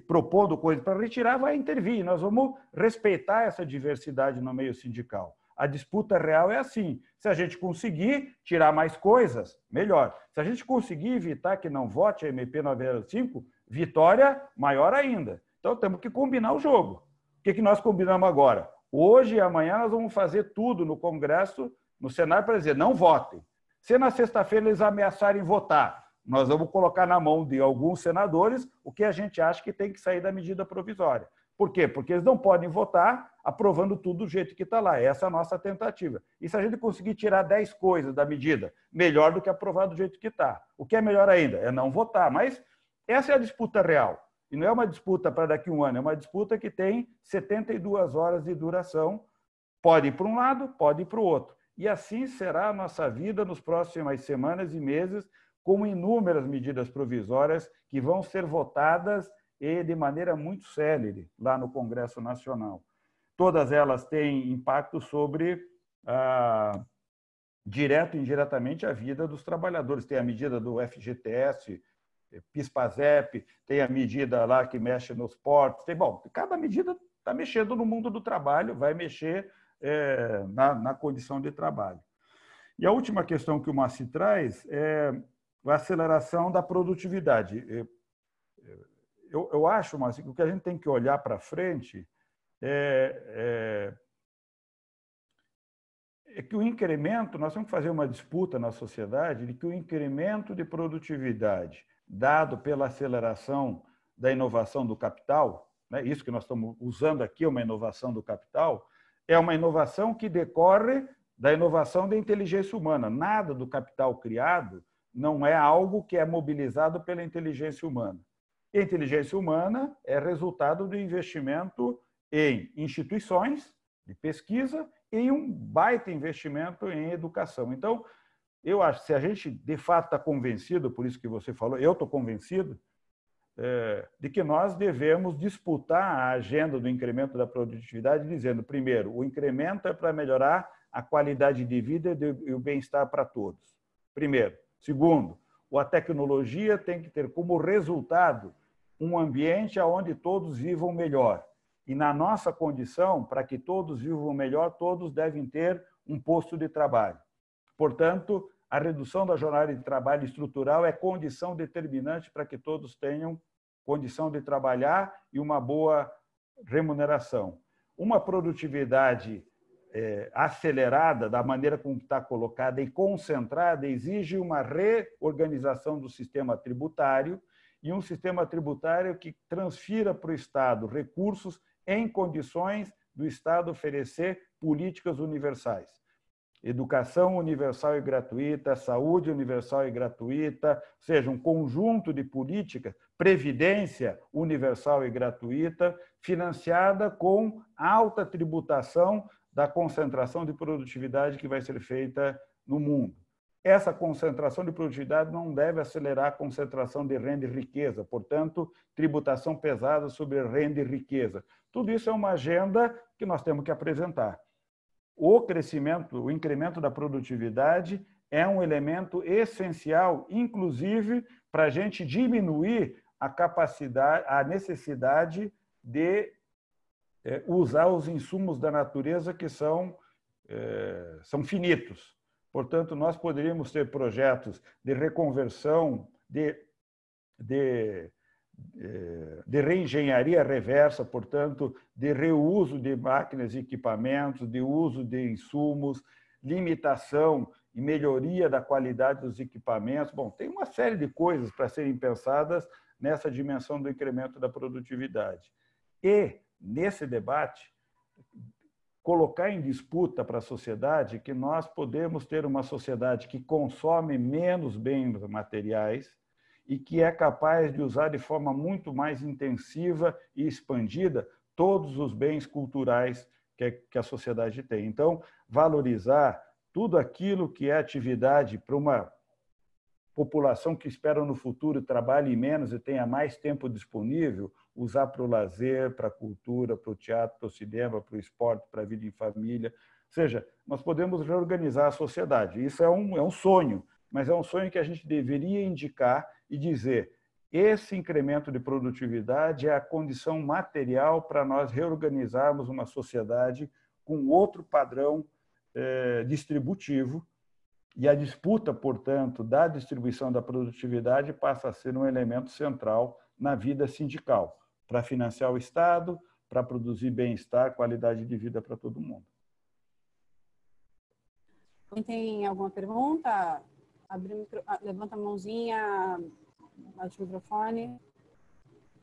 propondo coisa para retirar, vai intervir. Nós vamos respeitar essa diversidade no meio sindical. A disputa real é assim. Se a gente conseguir tirar mais coisas, melhor. Se a gente conseguir evitar que não vote a MP 905, vitória maior ainda. Então, temos que combinar o jogo. O que nós combinamos agora? Hoje e amanhã nós vamos fazer tudo no Congresso, no Senado, para dizer, não votem. Se na sexta-feira eles ameaçarem votar, nós vamos colocar na mão de alguns senadores o que a gente acha que tem que sair da medida provisória. Por quê? Porque eles não podem votar aprovando tudo do jeito que está lá. Essa é a nossa tentativa. E se a gente conseguir tirar 10 coisas da medida, melhor do que aprovar do jeito que está. O que é melhor ainda? É não votar. Mas essa é a disputa real. E não é uma disputa para daqui a um ano, é uma disputa que tem 72 horas de duração. Pode ir para um lado, pode ir para o outro. E assim será a nossa vida nas próximas semanas e meses, com inúmeras medidas provisórias que vão ser votadas e de maneira muito célere lá no Congresso Nacional. Todas elas têm impacto sobre, direto e indiretamente, a vida dos trabalhadores. Tem a medida do FGTS, PIS/PASEP, tem a medida lá que mexe nos portos. Cada medida está mexendo no mundo do trabalho, vai mexer na condição de trabalho. E a última questão que o Massi traz é a aceleração da produtividade. Eu acho, Massi, que o que a gente tem que olhar para frente é que o incremento, nós temos que fazer uma disputa na sociedade de que o incremento de produtividade dado pela aceleração da inovação do capital, né, isso que nós estamos usando aqui é uma inovação do capital, é uma inovação que decorre da inovação da inteligência humana. Nada do capital criado não é algo que é mobilizado pela inteligência humana. E a inteligência humana é resultado do investimento em instituições de pesquisa e um baita investimento em educação. Então, eu acho que se a gente, de fato, está convencido, por isso que você falou, eu estou convencido, de que nós devemos disputar a agenda do incremento da produtividade, dizendo, primeiro, o incremento é para melhorar a qualidade de vida e o bem-estar para todos. Primeiro. Segundo, a tecnologia tem que ter como resultado um ambiente onde todos vivam melhor. E na nossa condição, para que todos vivam melhor, todos devem ter um posto de trabalho. Portanto, a redução da jornada de trabalho estrutural é condição determinante para que todos tenham condição de trabalhar e uma boa remuneração. Uma produtividade acelerada, da maneira como está colocada, e concentrada, exige uma reorganização do sistema tributário e um sistema tributário que transfira para o Estado recursos em condições do Estado oferecer políticas universais. Educação universal e gratuita, saúde universal e gratuita, ou seja, um conjunto de políticas, previdência universal e gratuita, financiada com alta tributação da concentração de produtividade que vai ser feita no mundo. Essa concentração de produtividade não deve acelerar a concentração de renda e riqueza, portanto, tributação pesada sobre renda e riqueza. Tudo isso é uma agenda que nós temos que apresentar. O crescimento, o incremento da produtividade é um elemento essencial, inclusive para a gente diminuir a capacidade, a necessidade de usar os insumos da natureza que são finitos. Portanto, nós poderíamos ter projetos de reconversão, de reengenharia reversa, portanto, de reuso de máquinas e equipamentos, de uso de insumos, limitação e melhoria da qualidade dos equipamentos. Bom, tem uma série de coisas para serem pensadas nessa dimensão do incremento da produtividade. E, nesse debate, colocar em disputa para a sociedade que nós podemos ter uma sociedade que consome menos bens materiais e que é capaz de usar de forma muito mais intensiva e expandida todos os bens culturais que a sociedade tem. Então, valorizar tudo aquilo que é atividade para uma população que espera no futuro trabalhe menos e tenha mais tempo disponível, usar para o lazer, para a cultura, para o teatro, para o cinema, para o esporte, para a vida em família. Ou seja, nós podemos reorganizar a sociedade. Isso é um sonho, mas é um sonho que a gente deveria indicar e dizer: esse incremento de produtividade é a condição material para nós reorganizarmos uma sociedade com outro padrão distributivo, e a disputa, portanto, da distribuição da produtividade passa a ser um elemento central na vida sindical, para financiar o Estado, para produzir bem-estar, qualidade de vida para todo mundo. Tem alguma pergunta? Levanta a mãozinha, bate o microfone.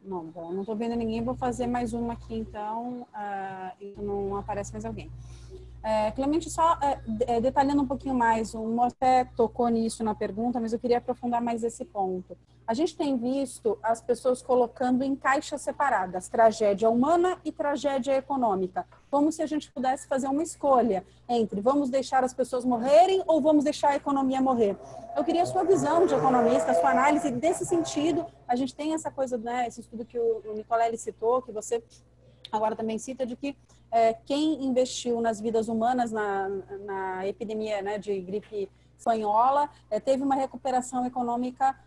Não estou vendo ninguém, vou fazer mais uma aqui, então, não aparece mais alguém. Clemente, só detalhando um pouquinho mais, o Mo até tocou nisso na pergunta, mas eu queria aprofundar mais esse ponto. A gente tem visto as pessoas colocando em caixas separadas, tragédia humana e tragédia econômica, como se a gente pudesse fazer uma escolha entre vamos deixar as pessoas morrerem ou vamos deixar a economia morrer. Eu queria a sua visão de economista, a sua análise desse sentido. A gente tem essa coisa, né, esse estudo que o Nicolelli citou, que você agora também cita, de que quem investiu nas vidas humanas na epidemia, né, de gripe espanhola teve uma recuperação econômica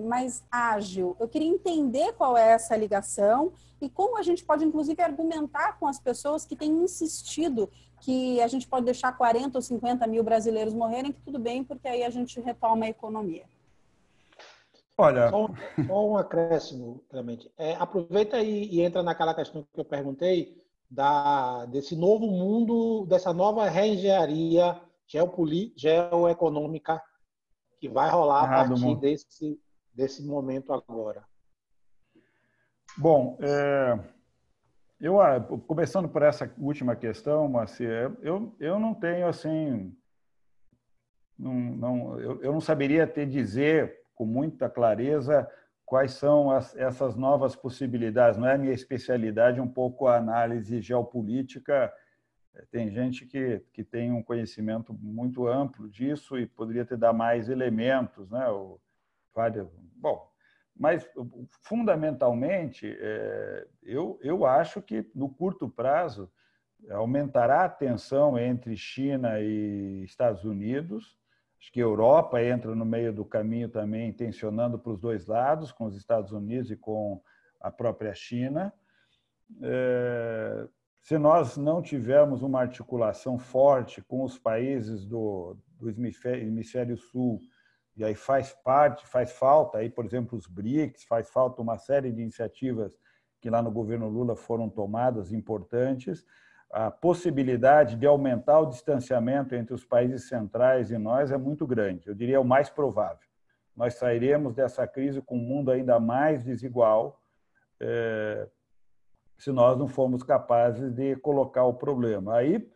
mais ágil. Eu queria entender qual é essa ligação e como a gente pode, inclusive, argumentar com as pessoas que têm insistido que a gente pode deixar 40 ou 50 mil brasileiros morrerem, que tudo bem, porque aí a gente retoma a economia. Olha, só um acréscimo, Clemente. Aproveita e entra naquela questão que eu perguntei desse novo mundo, dessa nova reengenharia geoeconômica que vai rolar a partir desse momento agora. Bom, Começando por essa última questão, Marcia, eu não tenho assim, eu não saberia te dizer com muita clareza quais são essas novas possibilidades. Não é a minha especialidade, um pouco a análise geopolítica. Tem gente que tem um conhecimento muito amplo disso e poderia te dar mais elementos, né? Bom, mas fundamentalmente eu acho que no curto prazo aumentará a tensão entre China e Estados Unidos. Acho que a Europa entra no meio do caminho também, tensionando para os dois lados, com os Estados Unidos e com a própria China. Se nós não tivermos uma articulação forte com os países do hemisfério sul, e aí faz falta, aí, por exemplo, os BRICS, faz falta uma série de iniciativas que lá no governo Lula foram tomadas, importantes, a possibilidade de aumentar o distanciamento entre os países centrais e nós é muito grande, eu diria o mais provável. Nós sairemos dessa crise com um mundo ainda mais desigual, se nós não formos capazes de colocar o problema. Aí,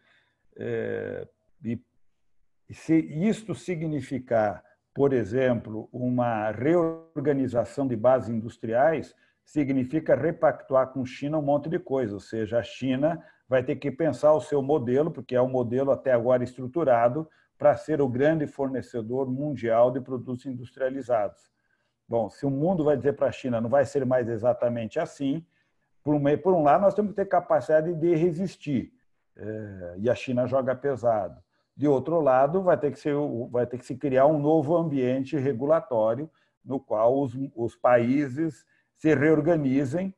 se isto significar, por exemplo, uma reorganização de bases industriais, significa repactuar com a China um monte de coisa, ou seja, a China vai ter que pensar o seu modelo, porque é um modelo até agora estruturado para ser o grande fornecedor mundial de produtos industrializados. Bom, se o mundo vai dizer para a China não vai ser mais exatamente assim, por um lado, nós temos que ter capacidade de resistir, e a China joga pesado. De outro lado, vai ter que se criar um novo ambiente regulatório no qual os países se reorganizem,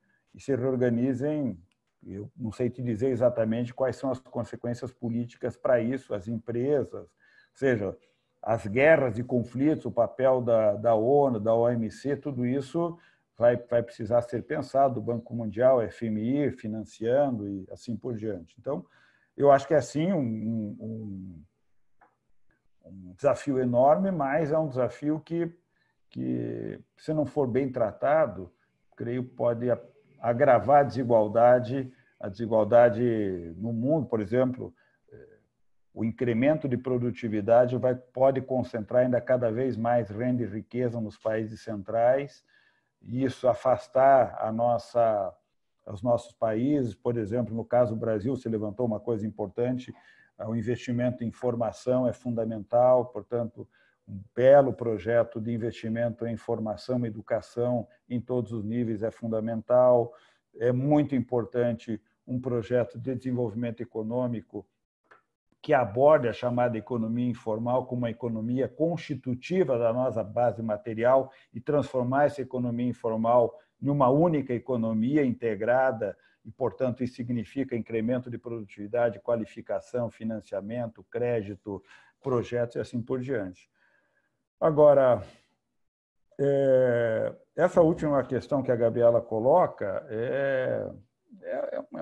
eu não sei te dizer exatamente quais são as consequências políticas para isso, as empresas, ou seja, as guerras e conflitos, o papel da ONU, da OMC, tudo isso vai precisar ser pensado, o Banco Mundial, FMI, financiando e assim por diante. Então, eu acho que é assim um desafio enorme, mas é um desafio que, se não for bem tratado, creio pode agravar a desigualdade no mundo. Por exemplo, o incremento de produtividade pode concentrar ainda cada vez mais renda e riqueza nos países centrais, e isso afastar os nossos países. Por exemplo, no caso do Brasil, se levantou uma coisa importante, o investimento em formação é fundamental, portanto, um belo projeto de investimento em formação e educação em todos os níveis é fundamental. É muito importante um projeto de desenvolvimento econômico que aborde a chamada economia informal como uma economia constitutiva da nossa base material e transformar essa economia informal em uma única economia integrada e, portanto, isso significa incremento de produtividade, qualificação, financiamento, crédito, projetos e assim por diante. Agora, essa última questão que a Gabriela coloca é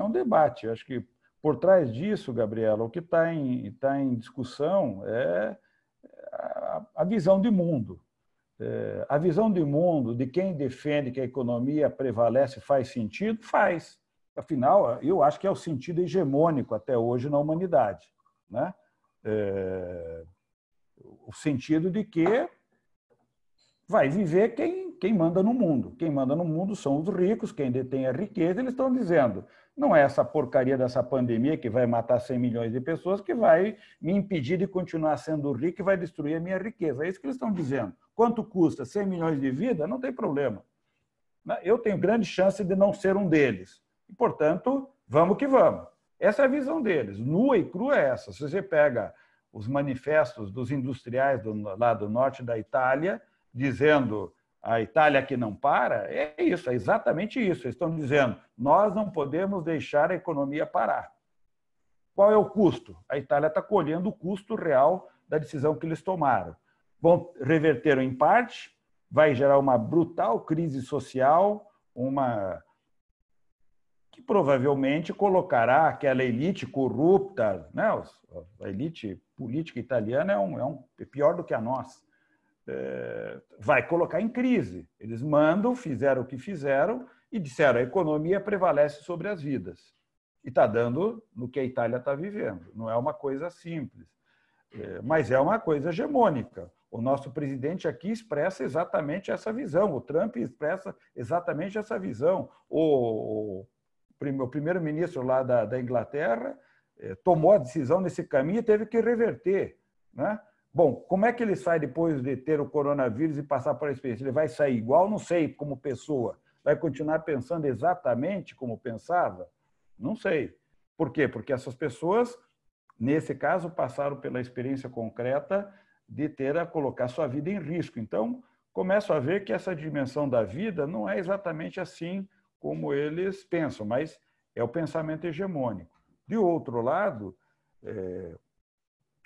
um debate. Eu acho que por trás disso, Gabriela, o que está em discussão é a visão de mundo. A visão de mundo de quem defende que a economia prevalece faz sentido? Faz. Afinal, eu acho que é o sentido hegemônico até hoje na humanidade, né? O sentido de que vai viver quem manda no mundo. Quem manda no mundo são os ricos, quem detém a riqueza. Eles estão dizendo, não é essa porcaria dessa pandemia que vai matar 100 milhões de pessoas que vai me impedir de continuar sendo rico e vai destruir a minha riqueza. É isso que eles estão dizendo. Quanto custa 100 milhões de vidas? Não tem problema. Eu tenho grande chance de não ser um deles. E, portanto, vamos que vamos. Essa é a visão deles. Nua e crua é essa. Se você pega os manifestos dos industriais lá do norte da Itália, dizendo a Itália que não para, é isso, é exatamente isso. Eles estão dizendo, nós não podemos deixar a economia parar. Qual é o custo? A Itália está colhendo o custo real da decisão que eles tomaram. Vão reverter em parte, vai gerar uma brutal crise social, que provavelmente colocará aquela elite corrupta, né? A elite política italiana é pior do que a nossa. Vai colocar em crise. Eles fizeram o que fizeram, e disseram: a economia prevalece sobre as vidas. E está dando no que a Itália está vivendo. Não é uma coisa simples, mas é uma coisa hegemônica. O nosso presidente aqui expressa exatamente essa visão, o Trump expressa exatamente essa visão. O primeiro-ministro lá da Inglaterra tomou a decisão nesse caminho e teve que reverter, né? Bom, como é que ele sai depois de ter o coronavírus e passar por a experiência? Ele vai sair igual? Não sei, como pessoa. Vai continuar pensando exatamente como pensava? Não sei. Por quê? Porque essas pessoas, nesse caso, passaram pela experiência concreta de ter a colocar sua vida em risco. Então, começo a ver que essa dimensão da vida não é exatamente assim como eles pensam, mas é o pensamento hegemônico. De outro lado,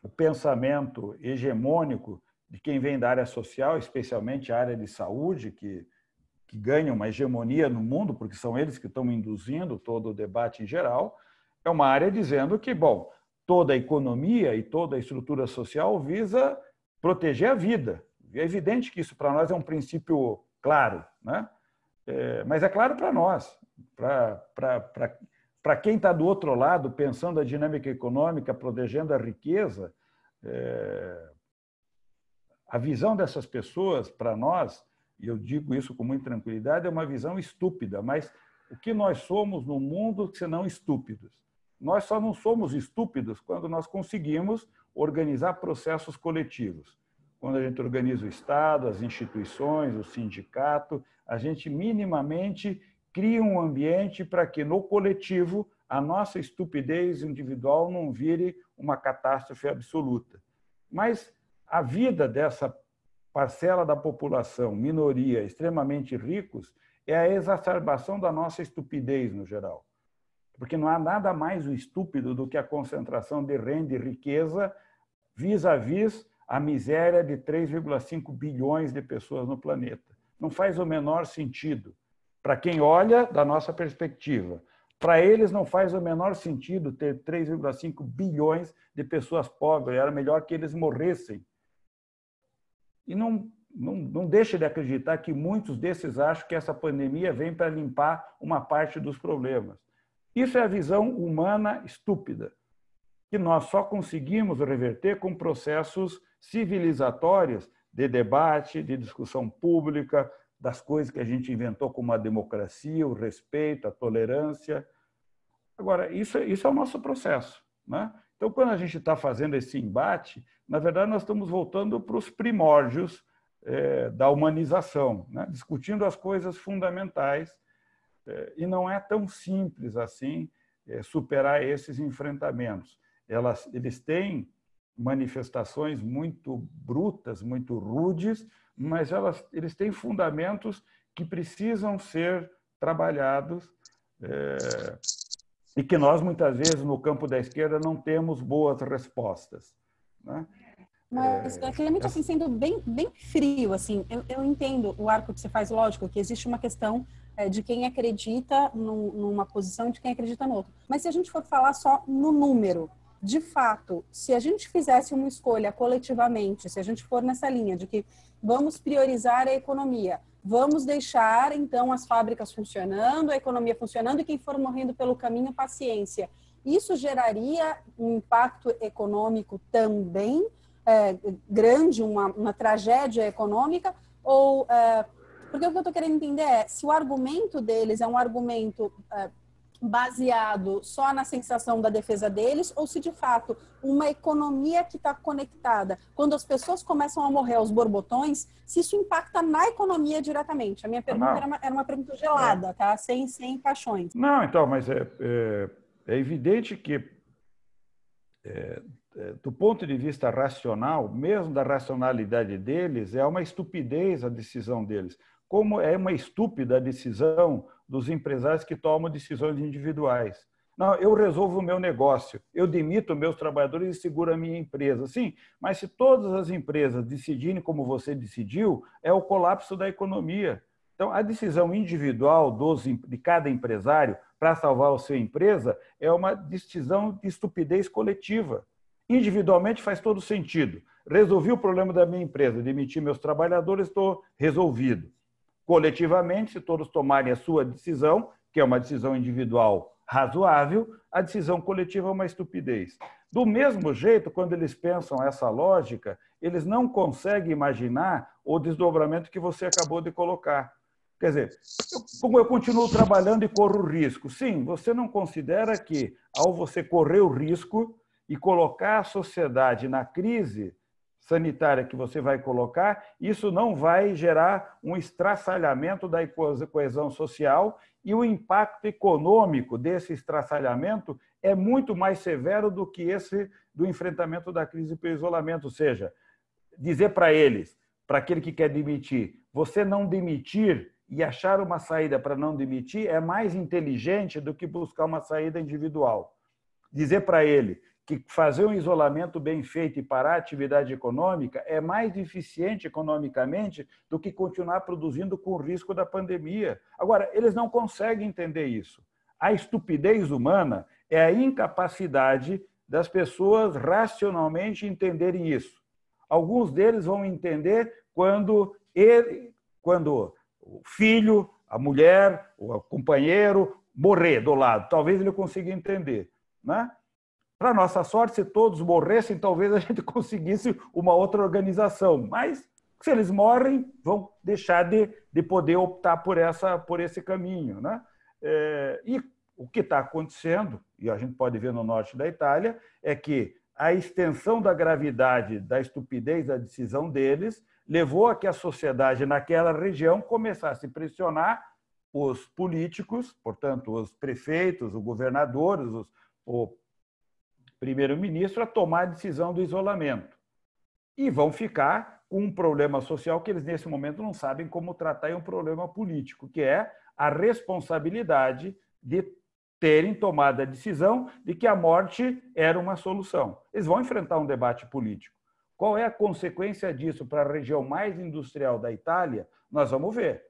o pensamento hegemônico de quem vem da área social, especialmente a área de saúde, que ganham uma hegemonia no mundo, porque são eles que estão induzindo todo o debate em geral, é uma área dizendo que, bom, toda a economia e toda a estrutura social visa proteger a vida. É evidente que isso para nós é um princípio claro, né? Mas é claro para nós, para quem está do outro lado, pensando a dinâmica econômica, protegendo a riqueza, a visão dessas pessoas, para nós, e eu digo isso com muita tranquilidade, é uma visão estúpida, mas o que nós somos no mundo senão estúpidos? Nós só não somos estúpidos quando nós conseguimos organizar processos coletivos. Quando a gente organiza o Estado, as instituições, o sindicato, a gente minimamente cria um ambiente para que, no coletivo, a nossa estupidez individual não vire uma catástrofe absoluta. Mas a vida dessa parcela da população, minoria, extremamente ricos, é a exacerbação da nossa estupidez no geral. Porque não há nada mais estúpido do que a concentração de renda e riqueza vis-à-vis a miséria de 3,5 bilhões de pessoas no planeta. Não faz o menor sentido. Para quem olha da nossa perspectiva, para eles não faz o menor sentido ter 3,5 bilhões de pessoas pobres. Era melhor que eles morressem. E não deixe de acreditar que muitos desses acham que essa pandemia vem para limpar uma parte dos problemas. Isso é a visão humana estúpida, que nós só conseguimos reverter com processos civilizatórios de debate, de discussão pública, das coisas que a gente inventou como a democracia, o respeito, a tolerância. Agora, isso é o nosso processo, né? Então, quando a gente está fazendo esse embate, na verdade, nós estamos voltando para os primórdios da humanização, né? Discutindo as coisas fundamentais, e não é tão simples assim superar esses enfrentamentos. Eles têm manifestações muito brutas, muito rudes, mas eles têm fundamentos que precisam ser trabalhados e que nós, muitas vezes, no campo da esquerda, não temos boas respostas, né? Mas, Clemente, assim, sendo bem frio, assim, eu entendo o arco que você faz, lógico, que existe uma questão de quem acredita numa posição e de quem acredita no outro. Mas se a gente for falar só no número, de fato, se a gente fizesse uma escolha coletivamente, se a gente for nessa linha de que vamos priorizar a economia, vamos deixar, então, as fábricas funcionando, a economia funcionando e quem for morrendo pelo caminho, paciência. Isso geraria um impacto econômico também grande, uma tragédia econômica? Ou, porque o que eu estou querendo entender é se o argumento deles é um argumento baseado só na sensação da defesa deles, ou se de fato uma economia que está conectada, quando as pessoas começam a morrer aos borbotões, se isso impacta na economia diretamente. A minha pergunta era uma pergunta gelada, tá? Sem paixões. Não, então, mas é evidente que, do ponto de vista racional, mesmo da racionalidade deles, é uma estupidez a decisão deles. Como é uma estúpida a decisão dos empresários que tomam decisões individuais. Não, eu resolvo o meu negócio, eu demito meus trabalhadores e seguro a minha empresa. Sim, mas se todas as empresas decidirem como você decidiu, é o colapso da economia. Então, a decisão individual de cada empresário para salvar a sua empresa é uma decisão de estupidez coletiva. Individualmente faz todo sentido. Resolvi o problema da minha empresa, demiti meus trabalhadores, estou resolvido. coletivamente, se todos tomarem a sua decisão, que é uma decisão individual razoável, a decisão coletiva é uma estupidez. Do mesmo jeito, quando eles pensam essa lógica, eles não conseguem imaginar o desdobramento que você acabou de colocar. Quer dizer, como eu continuo trabalhando e corro risco? Sim, você não considera que, ao você correr o risco e colocar a sociedade na crise sanitária que você vai colocar, isso não vai gerar um estraçalhamento da coesão social e o impacto econômico desse estraçalhamento é muito mais severo do que esse do enfrentamento da crise pelo isolamento. Ou seja, dizer para eles, para aquele que quer demitir, você não demitir e achar uma saída para não demitir é mais inteligente do que buscar uma saída individual. Dizer para ele que fazer um isolamento bem feito e parar a atividade econômica é mais eficiente economicamente do que continuar produzindo com o risco da pandemia. Agora, eles não conseguem entender isso. A estupidez humana é a incapacidade das pessoas racionalmente entenderem isso. Alguns deles vão entender quando o filho, a mulher, o companheiro morrer do lado. Talvez ele consiga entender, né? Para nossa sorte, se todos morressem, talvez a gente conseguisse uma outra organização. Mas, se eles morrem, vão deixar de poder optar por esse caminho, né? E o que está acontecendo, e a gente pode ver no norte da Itália, é que a extensão da gravidade da estupidez da decisão deles levou a que a sociedade naquela região começasse a pressionar os políticos, portanto, os prefeitos, os governadores, o primeiro-ministro a tomar a decisão do isolamento. E vão ficar com um problema social que eles, nesse momento, não sabem como tratar, e um problema político, que é a responsabilidade de terem tomado a decisão de que a morte era uma solução. Eles vão enfrentar um debate político. Qual é a consequência disso para a região mais industrial da Itália? Nós vamos ver.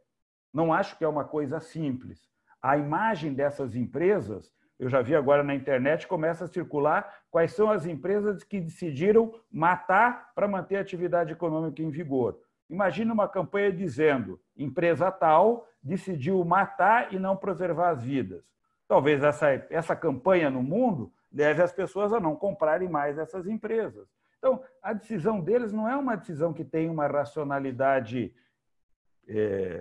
Não acho que é uma coisa simples. A imagem dessas empresas, eu já vi agora na internet, começa a circular quais são as empresas que decidiram matar para manter a atividade econômica em vigor. Imagina uma campanha dizendo, empresa tal decidiu matar e não preservar as vidas. Talvez essa campanha no mundo leve as pessoas a não comprarem mais essas empresas. Então, a decisão deles não é uma decisão que tem uma racionalidade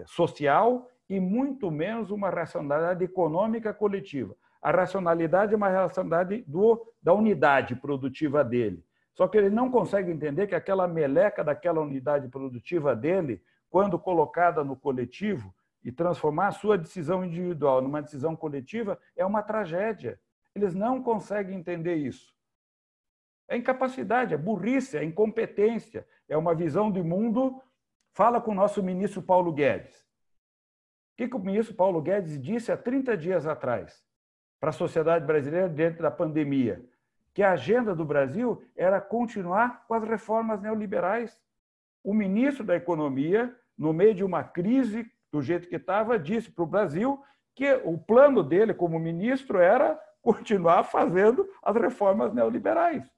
social e muito menos uma racionalidade econômica coletiva. A racionalidade é uma racionalidade da unidade produtiva dele. Só que ele não consegue entender que aquela meleca daquela unidade produtiva dele, quando colocada no coletivo e transformar a sua decisão individual numa decisão coletiva, é uma tragédia. Eles não conseguem entender isso. É incapacidade, é burrice, é incompetência, é uma visão de mundo. Fala com o nosso ministro Paulo Guedes. O que o ministro Paulo Guedes disse há 30 dias atrás para a sociedade brasileira dentro da pandemia? Que a agenda do Brasil era continuar com as reformas neoliberais. O ministro da Economia, no meio de uma crise, do jeito que estava, disse para o Brasil que o plano dele como ministro era continuar fazendo as reformas neoliberais.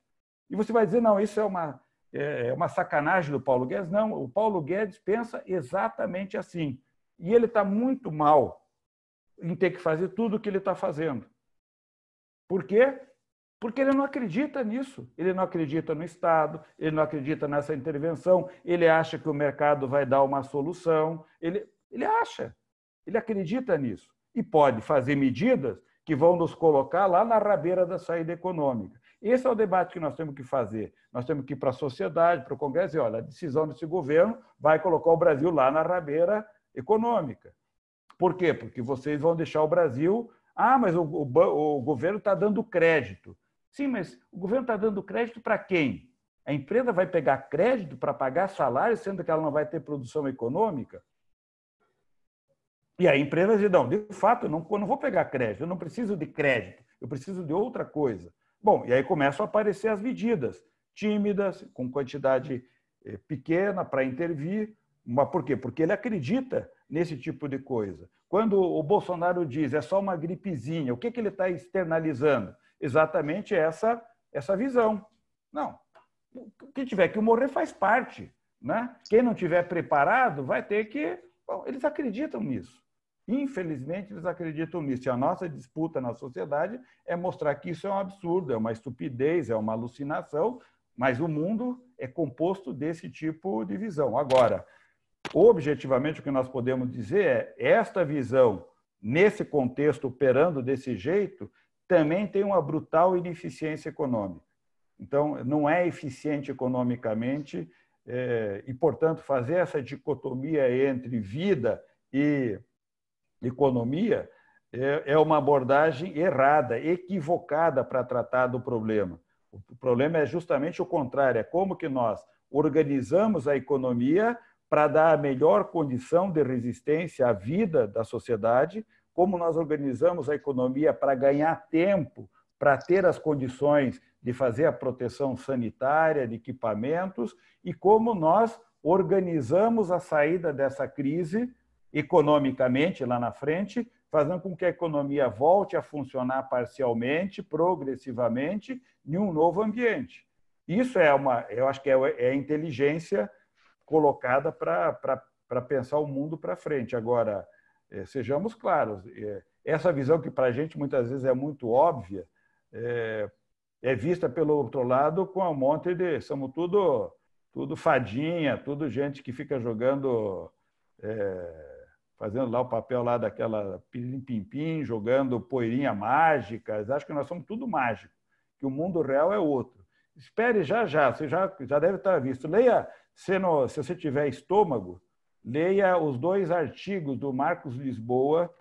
E você vai dizer, não, isso é uma sacanagem do Paulo Guedes. Não, o Paulo Guedes pensa exatamente assim. E ele está muito mal em ter que fazer tudo o que ele está fazendo. Por quê? Porque ele não acredita nisso. Ele não acredita no Estado, ele não acredita nessa intervenção, ele acha que o mercado vai dar uma solução. Ele acha, ele acredita nisso. E pode fazer medidas que vão nos colocar lá na rabeira da saída econômica. Esse é o debate que nós temos que fazer. Nós temos que ir para a sociedade, para o Congresso, e olha, a decisão desse governo vai colocar o Brasil lá na rabeira econômica. Por quê? Porque vocês vão deixar o Brasil... Ah, mas o governo está dando crédito. Sim, mas o governo está dando crédito para quem? A empresa vai pegar crédito para pagar salário, sendo que ela não vai ter produção econômica? E a empresa vai dizer, não, de fato, eu não vou pegar crédito, eu não preciso de crédito, eu preciso de outra coisa. Bom, e aí começam a aparecer as medidas tímidas, com quantidade pequena para intervir. Mas por quê? Porque ele acredita nesse tipo de coisa. Quando o Bolsonaro diz é só uma gripezinha, o que ele está externalizando? Exatamente essa visão. Não, quem tiver que morrer faz parte, né? Quem não tiver preparado vai ter que Bom, eles acreditam nisso. Infelizmente, eles acreditam nisso. E a nossa disputa na sociedade é mostrar que isso é um absurdo, é uma estupidez, é uma alucinação, mas o mundo é composto desse tipo de visão. Agora, objetivamente, o que nós podemos dizer é esta visão, nesse contexto, operando desse jeito, também tem uma brutal ineficiência econômica. Então, não é eficiente economicamente e, portanto, fazer essa dicotomia entre vida e economia é uma abordagem errada, equivocada para tratar do problema. O problema é justamente o contrário, é como que nós organizamos a economia para dar a melhor condição de resistência à vida da sociedade, como nós organizamos a economia para ganhar tempo, para ter as condições de fazer a proteção sanitária, de equipamentos, e como nós organizamos a saída dessa crise economicamente lá na frente, fazendo com que a economia volte a funcionar parcialmente, progressivamente, em um novo ambiente. Isso eu acho que é a inteligência colocada para pensar o mundo para frente. Agora, sejamos claros, essa visão que para a gente muitas vezes é muito óbvia, é vista pelo outro lado com um monte de... Somos tudo fadinha, tudo gente que fica jogando... fazendo lá o papel lá daquela pilim-pim-pim, jogando poeirinha mágica. Acho que nós somos tudo mágico, que o mundo real é outro. Espere já, você já deve estar visto. Leia, se você tiver estômago, leia os 2 artigos do Marcos Lisboa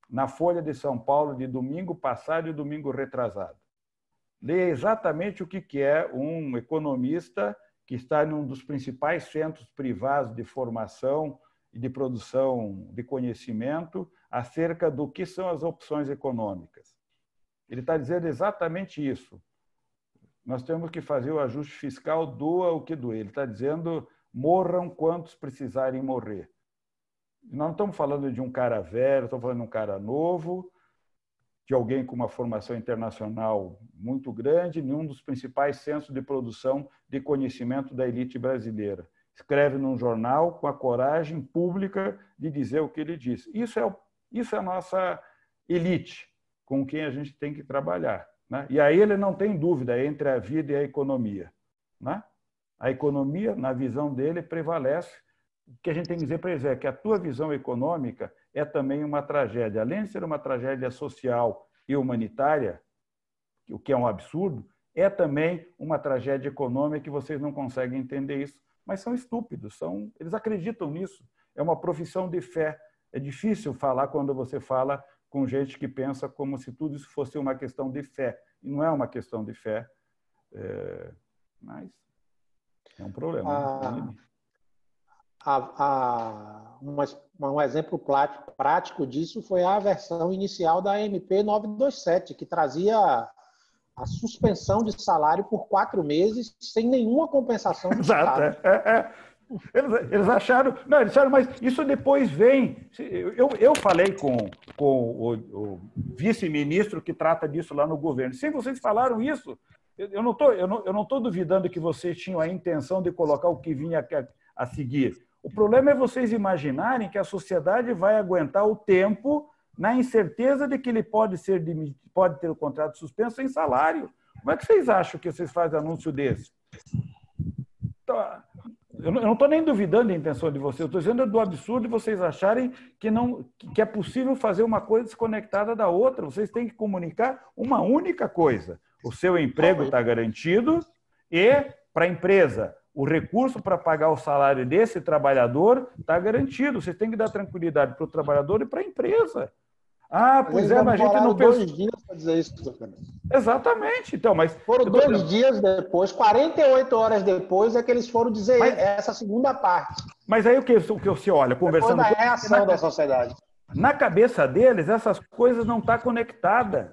na Folha de São Paulo de domingo passado e domingo retrasado. Leia exatamente o que é um economista que está em um dos principais centros privados de formação e de produção de conhecimento acerca do que são as opções econômicas. Ele está dizendo exatamente isso. Nós temos que fazer o ajuste fiscal, doa o que doer. Ele está dizendo, morram quantos precisarem morrer. Nós não estamos falando de um cara velho, estamos falando de um cara novo, de alguém com uma formação internacional muito grande, em um dos principais centros de produção de conhecimento da elite brasileira. Escreve num jornal com a coragem pública de dizer o que ele diz. Isso é a nossa elite, com quem a gente tem que trabalhar, né? E aí ele não tem dúvida entre a vida e a economia, né? A economia, na visão dele, prevalece. O que a gente tem que dizer para eles é que a tua visão econômica é também uma tragédia. Além de ser uma tragédia social e humanitária, o que é um absurdo, é também uma tragédia econômica que vocês não conseguem entender isso. Mas são estúpidos, eles acreditam nisso. É uma profissão de fé. É difícil falar quando você fala com gente que pensa como se tudo isso fosse uma questão de fé. E não é uma questão de fé, mas é um problema. Um exemplo prático disso foi a versão inicial da MP 927, que trazia a suspensão de salário por 4 meses sem nenhuma compensação do Exato. Estado. Eles acharam... Não, eles acharam, mas isso depois vem... Eu falei com o vice-ministro que trata disso lá no governo. Se vocês falaram isso, eu não estou duvidando que vocês tinham a intenção de colocar o que vinha a seguir. O problema é vocês imaginarem que a sociedade vai aguentar o tempo na incerteza de que ele pode ter o contrato suspenso sem salário. Como é que vocês acham que vocês fazem anúncio desse? Então, eu não estou nem duvidando da intenção de vocês, eu estou dizendo do absurdo de vocês acharem que é possível fazer uma coisa desconectada da outra. Vocês têm que comunicar uma única coisa. O seu emprego está garantido e, para a empresa, o recurso para pagar o salário desse trabalhador está garantido. Vocês têm que dar tranquilidade para o trabalhador e para a empresa. Ah, pois mas a gente não pensou... 2 dias para dizer isso, doutor. Exatamente. Então, mas foram 2 dias depois, 48 horas depois, é que eles foram dizer essa segunda parte. Mas aí o que você olha, conversando... Depois da reação da sociedade. Na cabeça deles, essas coisas não estão conectadas.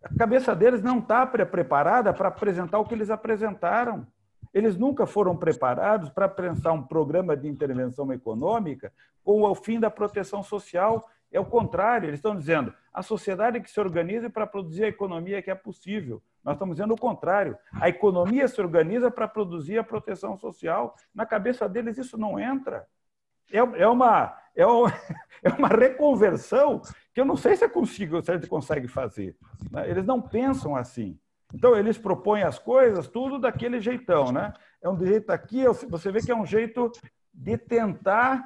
A cabeça deles não está preparada para apresentar o que eles apresentaram. Eles nunca foram preparados para pensar um programa de intervenção econômica com o fim da proteção social. É o contrário, eles estão dizendo a sociedade que se organize para produzir a economia que é possível. Nós estamos dizendo o contrário. A economia se organiza para produzir a proteção social. Na cabeça deles isso não entra. é uma reconversão que eu não sei se a gente consegue fazer. Né? Eles não pensam assim. Então, eles propõem as coisas tudo daquele jeitão. Né? É um jeito aqui, você vê que é um jeito de tentar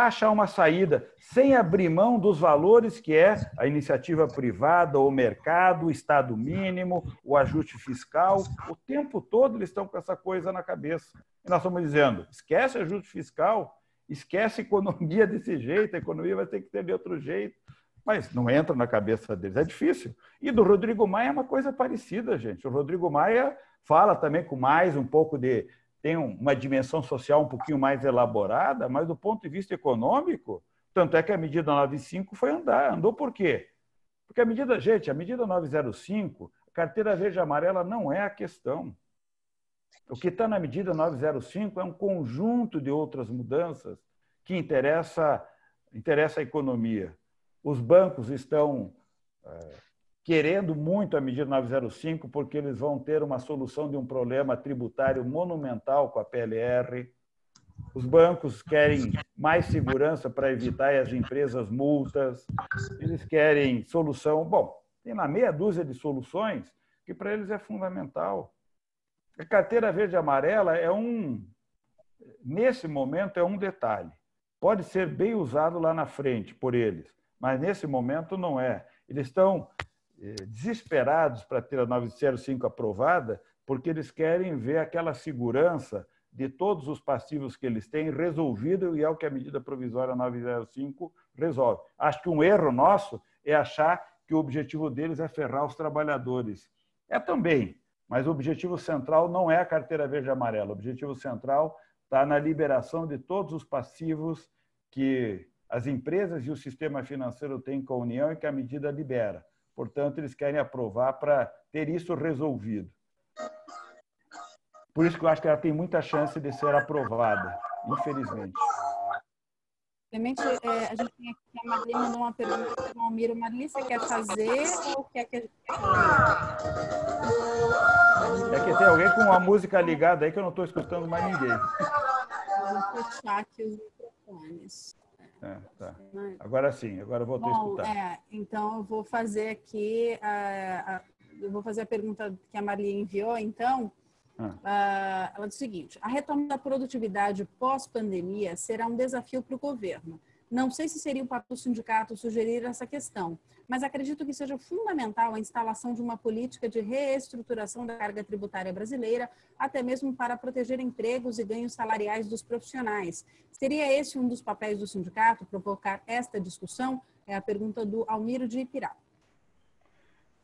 achar uma saída sem abrir mão dos valores que é a iniciativa privada, o mercado, o Estado mínimo, o ajuste fiscal. O tempo todo eles estão com essa coisa na cabeça. E nós estamos dizendo, esquece ajuste fiscal, esquece economia desse jeito, a economia vai ter que ter de outro jeito. Mas não entra na cabeça deles, é difícil. E do Rodrigo Maia é uma coisa parecida, gente. O Rodrigo Maia fala também com mais um pouco de... tem uma dimensão social um pouquinho mais elaborada, mas do ponto de vista econômico, tanto é que a medida 95 foi andou por quê? Porque a medida 905, a carteira verde e amarela não é a questão. O que está na medida 905 é um conjunto de outras mudanças que interessa a economia. Os bancos estão querendo muito a medida 905 porque eles vão ter uma solução de um problema tributário monumental com a PLR. Os bancos querem mais segurança para evitar as empresas multas. Eles querem solução... Bom, tem uma meia dúzia de soluções que para eles é fundamental. A carteira verde e amarela nesse momento, é um detalhe. Pode ser bem usado lá na frente por eles, mas nesse momento não é. Eles estão desesperados para ter a 905 aprovada, porque eles querem ver aquela segurança de todos os passivos que eles têm resolvido, e é o que a medida provisória 905 resolve. Acho que um erro nosso é achar que o objetivo deles é ferrar os trabalhadores. É também, mas o objetivo central não é a carteira verde e amarela. O objetivo central está na liberação de todos os passivos que as empresas e o sistema financeiro têm com a União e que a medida libera. Portanto, eles querem aprovar para ter isso resolvido. Por isso que eu acho que ela tem muita chance de ser aprovada, infelizmente. Clemente, a gente tem aqui a Marli mandou uma pergunta para o Almiro. Marli, você quer fazer ou quer que a gente... É que tem alguém com uma música ligada aí que eu não estou escutando mais ninguém. Vou fechar aqui os microfones. Tá. Agora sim, agora eu voltei a escutar. Então, eu vou fazer aqui, eu vou fazer a pergunta que a Marli enviou, então. Ela diz o seguinte: a retomada da produtividade pós-pandemia será um desafio para o governo. Não sei se seria o papel do sindicato sugerir essa questão, mas acredito que seja fundamental a instalação de uma política de reestruturação da carga tributária brasileira, até mesmo para proteger empregos e ganhos salariais dos profissionais. Seria esse um dos papéis do sindicato, provocar esta discussão? É a pergunta do Almiro de Ipirá.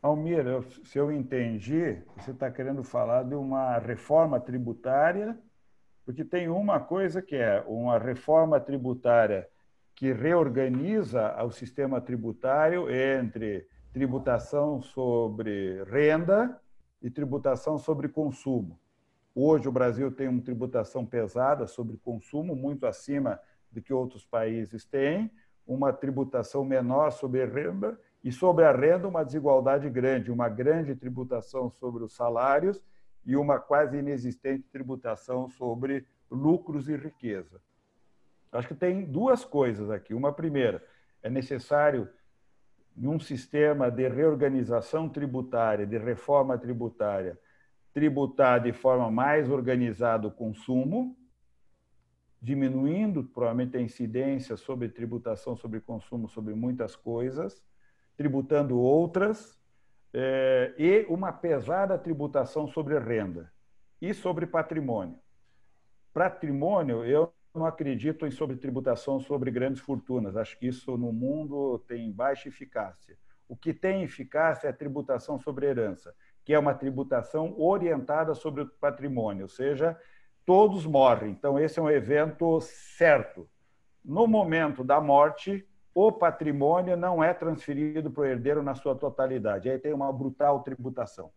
Almiro, se eu entendi, você está querendo falar de uma reforma tributária, porque tem uma coisa que é uma reforma tributária que reorganiza o sistema tributário entre tributação sobre renda e tributação sobre consumo. Hoje o Brasil tem uma tributação pesada sobre consumo, muito acima do que outros países têm, uma tributação menor sobre renda, e sobre a renda uma desigualdade grande, uma grande tributação sobre os salários e uma quase inexistente tributação sobre lucros e riqueza. Acho que tem duas coisas aqui. Uma primeira, é necessário, em um sistema de reorganização tributária, de reforma tributária, tributar de forma mais organizada o consumo, diminuindo provavelmente a incidência sobre tributação sobre consumo sobre muitas coisas, tributando outras, e uma pesada tributação sobre renda e sobre patrimônio. Patrimônio, eu não acredito em sobretributação sobre grandes fortunas. Acho que isso no mundo tem baixa eficácia. O que tem eficácia é a tributação sobre herança, que é uma tributação orientada sobre o patrimônio, ou seja, todos morrem. Então, esse é um evento certo. No momento da morte, o patrimônio não é transferido para o herdeiro na sua totalidade. Aí tem uma brutal tributação.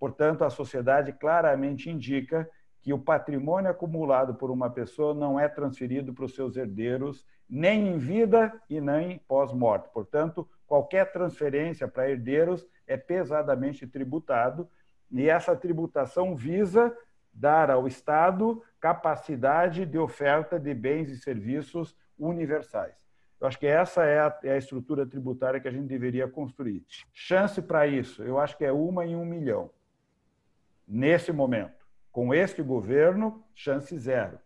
Portanto, a sociedade claramente indica que o patrimônio acumulado por uma pessoa não é transferido para os seus herdeiros, nem em vida e nem pós-morte. Portanto, qualquer transferência para herdeiros é pesadamente tributado, e essa tributação visa dar ao Estado capacidade de oferta de bens e serviços universais. Eu acho que essa é a estrutura tributária que a gente deveria construir. Chance para isso, eu acho que é 1 em 1 milhão. Nesse momento. Com este governo, chance zero.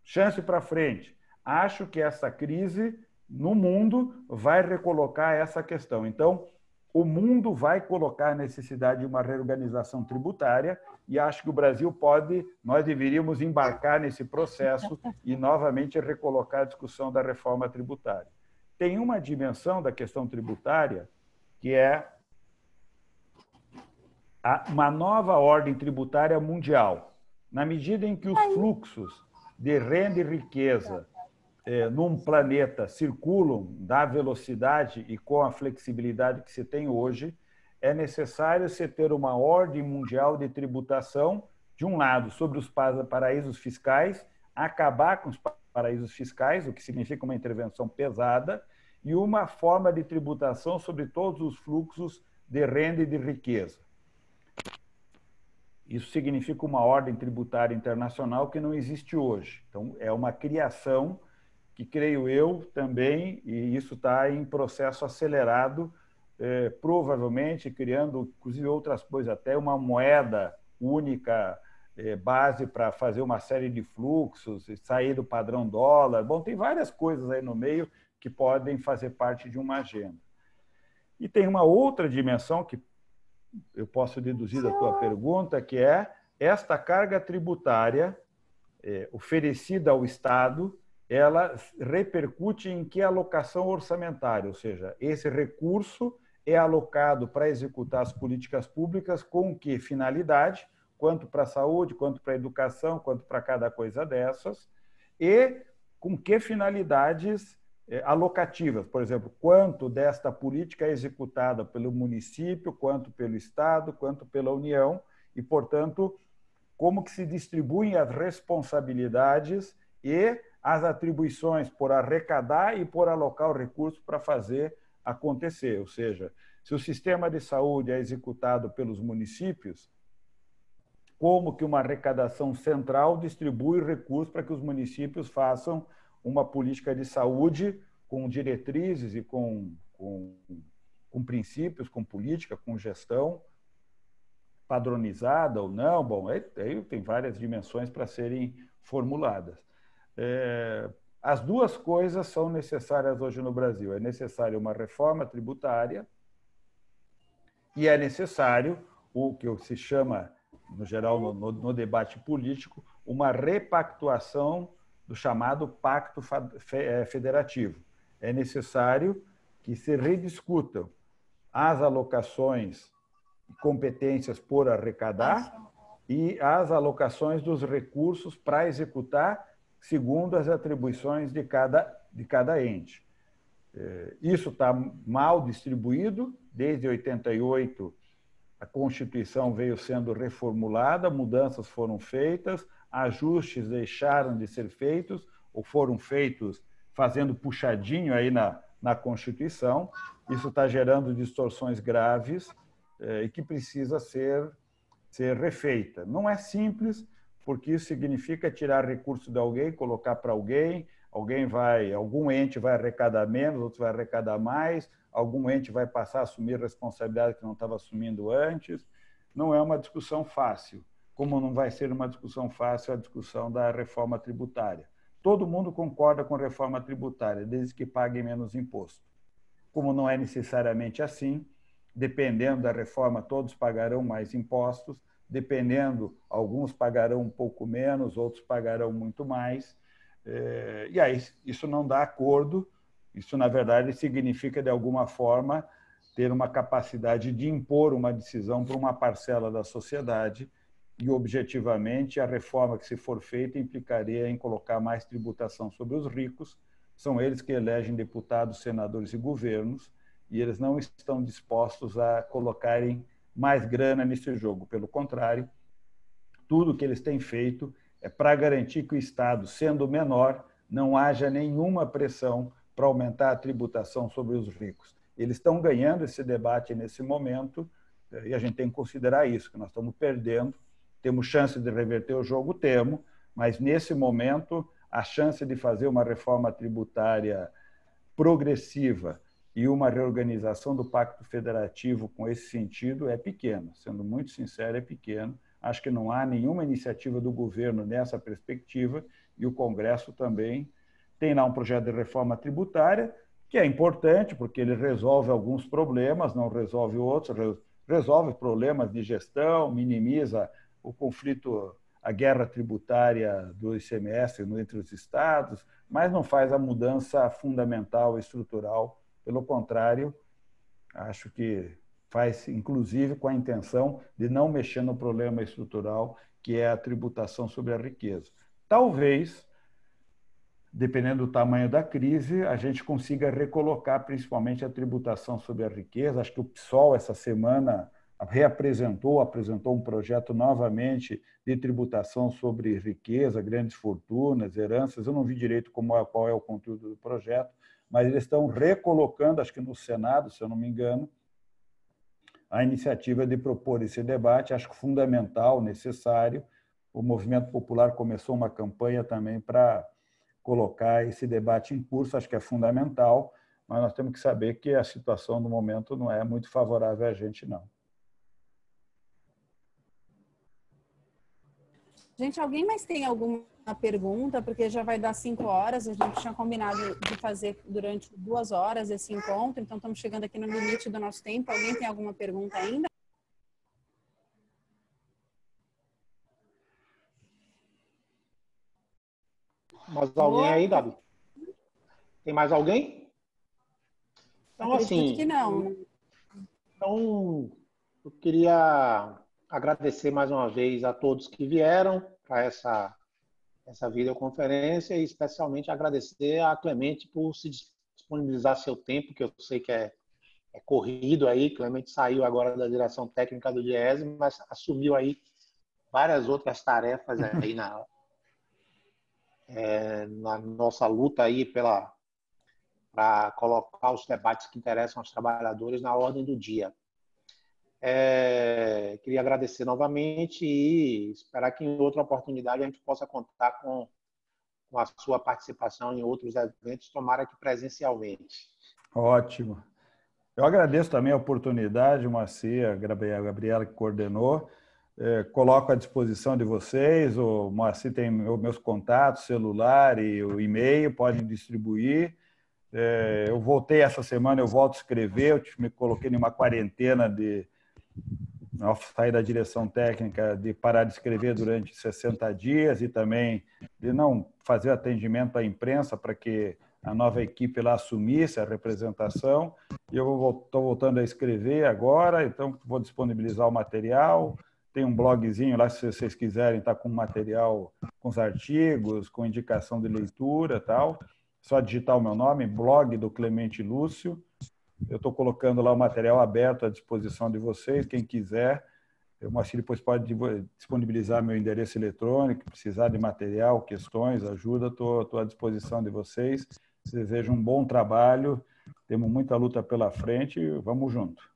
Chance para frente. Acho que essa crise no mundo vai recolocar essa questão. Então, o mundo vai colocar a necessidade de uma reorganização tributária e acho que o Brasil nós deveríamos embarcar nesse processo e novamente recolocar a discussão da reforma tributária. Tem uma dimensão da questão tributária que é uma nova ordem tributária mundial. Na medida em que os fluxos de renda e riqueza num planeta circulam da velocidade e com a flexibilidade que se tem hoje, é necessário se ter uma ordem mundial de tributação, de um lado, sobre os paraísos fiscais, acabar com os paraísos fiscais, o que significa uma intervenção pesada, e uma forma de tributação sobre todos os fluxos de renda e de riqueza. Isso significa uma ordem tributária internacional que não existe hoje. Então, é uma criação que, creio eu, também, e isso está em processo acelerado, provavelmente criando, inclusive, outras coisas, até uma moeda única, base para fazer uma série de fluxos, sair do padrão dólar. Bom, tem várias coisas aí no meio que podem fazer parte de uma agenda. E tem uma outra dimensão que eu posso deduzir da tua pergunta, que é esta carga tributária oferecida ao Estado, ela repercute em que alocação orçamentária, ou seja, esse recurso é alocado para executar as políticas públicas com que finalidade, quanto para a saúde, quanto para a educação, quanto para cada coisa dessas, e com que finalidades alocativas, por exemplo, quanto desta política é executada pelo município, quanto pelo Estado, quanto pela União, e, portanto, como que se distribuem as responsabilidades e as atribuições por arrecadar e por alocar o recurso para fazer acontecer. Ou seja, se o sistema de saúde é executado pelos municípios, como que uma arrecadação central distribui recursos para que os municípios façam uma política de saúde com diretrizes e com princípios, com política, com gestão padronizada ou não. Bom, aí tem várias dimensões para serem formuladas. As duas coisas são necessárias hoje no Brasil. É necessário uma reforma tributária e é necessário o que se chama, no geral, no debate político, uma repactuação do chamado Pacto Federativo. É necessário que se rediscutam as alocações e competências por arrecadar e as alocações dos recursos para executar segundo as atribuições de cada ente. Isso está mal distribuído. Desde 88, a Constituição veio sendo reformulada, mudanças foram feitas, ajustes deixaram de ser feitos ou foram feitos fazendo puxadinho aí na Constituição. Isso está gerando distorções graves e que precisa ser refeita. Não é simples, porque isso significa tirar recurso de alguém, colocar para alguém, algum ente vai arrecadar menos, outro vai arrecadar mais, algum ente vai passar a assumir responsabilidade que não estava assumindo antes. Não é uma discussão fácil, como não vai ser uma discussão fácil a discussão da reforma tributária. Todo mundo concorda com a reforma tributária, desde que pague menos imposto. Como não é necessariamente assim, dependendo da reforma, todos pagarão mais impostos, dependendo, alguns pagarão um pouco menos, outros pagarão muito mais. E aí isso não dá acordo. Isso, na verdade, significa, de alguma forma, ter uma capacidade de impor uma decisão para uma parcela da sociedade e, objetivamente, a reforma que, se for feita, implicaria em colocar mais tributação sobre os ricos. São eles que elegem deputados, senadores e governos, e eles não estão dispostos a colocarem mais grana nesse jogo. Pelo contrário, tudo que eles têm feito é para garantir que o Estado, sendo menor, não haja nenhuma pressão para aumentar a tributação sobre os ricos. Eles estão ganhando esse debate nesse momento e a gente tem que considerar isso, que nós estamos perdendo. Temos chance de reverter o jogo? Temos, mas nesse momento a chance de fazer uma reforma tributária progressiva e uma reorganização do Pacto Federativo com esse sentido é pequena. Sendo muito sincero, é pequeno. Acho que não há nenhuma iniciativa do governo nessa perspectiva e o Congresso também tem lá um projeto de reforma tributária que é importante porque ele resolve alguns problemas, não resolve outros, resolve problemas de gestão, minimiza o conflito, a guerra tributária do ICMS entre os estados, mas não faz a mudança fundamental e estrutural. Pelo contrário, acho que faz, inclusive, com a intenção de não mexer no problema estrutural, que é a tributação sobre a riqueza. Talvez, dependendo do tamanho da crise, a gente consiga recolocar principalmente a tributação sobre a riqueza. Acho que o PSOL, essa semana, apresentou um projeto novamente de tributação sobre riqueza, grandes fortunas, heranças. Eu não vi direito qual é o conteúdo do projeto, mas eles estão recolocando, acho que no Senado, se eu não me engano, a iniciativa de propor esse debate. Acho fundamental, necessário. O Movimento Popular começou uma campanha também para colocar esse debate em curso, acho que é fundamental, mas nós temos que saber que a situação no momento não é muito favorável a gente, não. Gente, alguém mais tem alguma pergunta? Porque já vai dar 5 horas, a gente tinha combinado de fazer durante 2 horas esse encontro, então estamos chegando aqui no limite do nosso tempo. Alguém tem alguma pergunta ainda? Mais alguém aí, Gabi? Tem mais alguém? Então, Acredito assim, que não. Então, eu queria agradecer mais uma vez a todos que vieram para essa videoconferência e especialmente agradecer a Clemente por se disponibilizar seu tempo, que eu sei que é corrido aí. Clemente saiu agora da direção técnica do Diese, mas assumiu aí várias outras tarefas aí na nossa luta aí para colocar os debates que interessam aos trabalhadores na ordem do dia. Queria agradecer novamente e esperar que em outra oportunidade a gente possa contar com a sua participação em outros eventos, tomara que presencialmente. Ótimo. Eu agradeço também a oportunidade, Moacir, a Gabriela que coordenou. Coloco à disposição de vocês. O Moacir tem meus contatos, celular e o e-mail, podem distribuir. Eu voltei essa semana, eu volto a escrever, eu me coloquei em uma quarentena ao sair da direção técnica, de parar de escrever durante 60 dias e também de não fazer atendimento à imprensa para que a nova equipe lá assumisse a representação. E eu estou voltando a escrever agora, então vou disponibilizar o material. Tem um blogzinho lá, se vocês quiserem, está com material, com os artigos, com indicação de leitura e tal. Só digitar o meu nome, blog do Clemente Lúcio. Eu estou colocando lá o material aberto à disposição de vocês, quem quiser. O Moacir depois pode disponibilizar meu endereço eletrônico, precisar de material, questões, ajuda, estou à disposição de vocês. Desejo um bom trabalho, temos muita luta pela frente e vamos junto.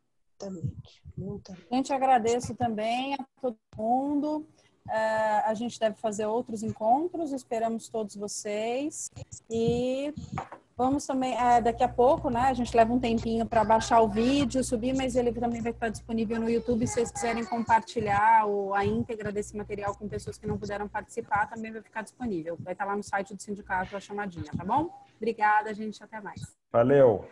Gente, agradeço também a todo mundo. A gente deve fazer outros encontros, esperamos todos vocês. E vamos também, daqui a pouco, né? A gente leva um tempinho para baixar o vídeo, subir, mas ele também vai estar disponível no YouTube. Se vocês quiserem compartilhar a íntegra desse material com pessoas que não puderam participar, também vai ficar disponível. Vai estar lá no site do sindicato a chamadinha, tá bom? Obrigada, gente. Até mais. Valeu!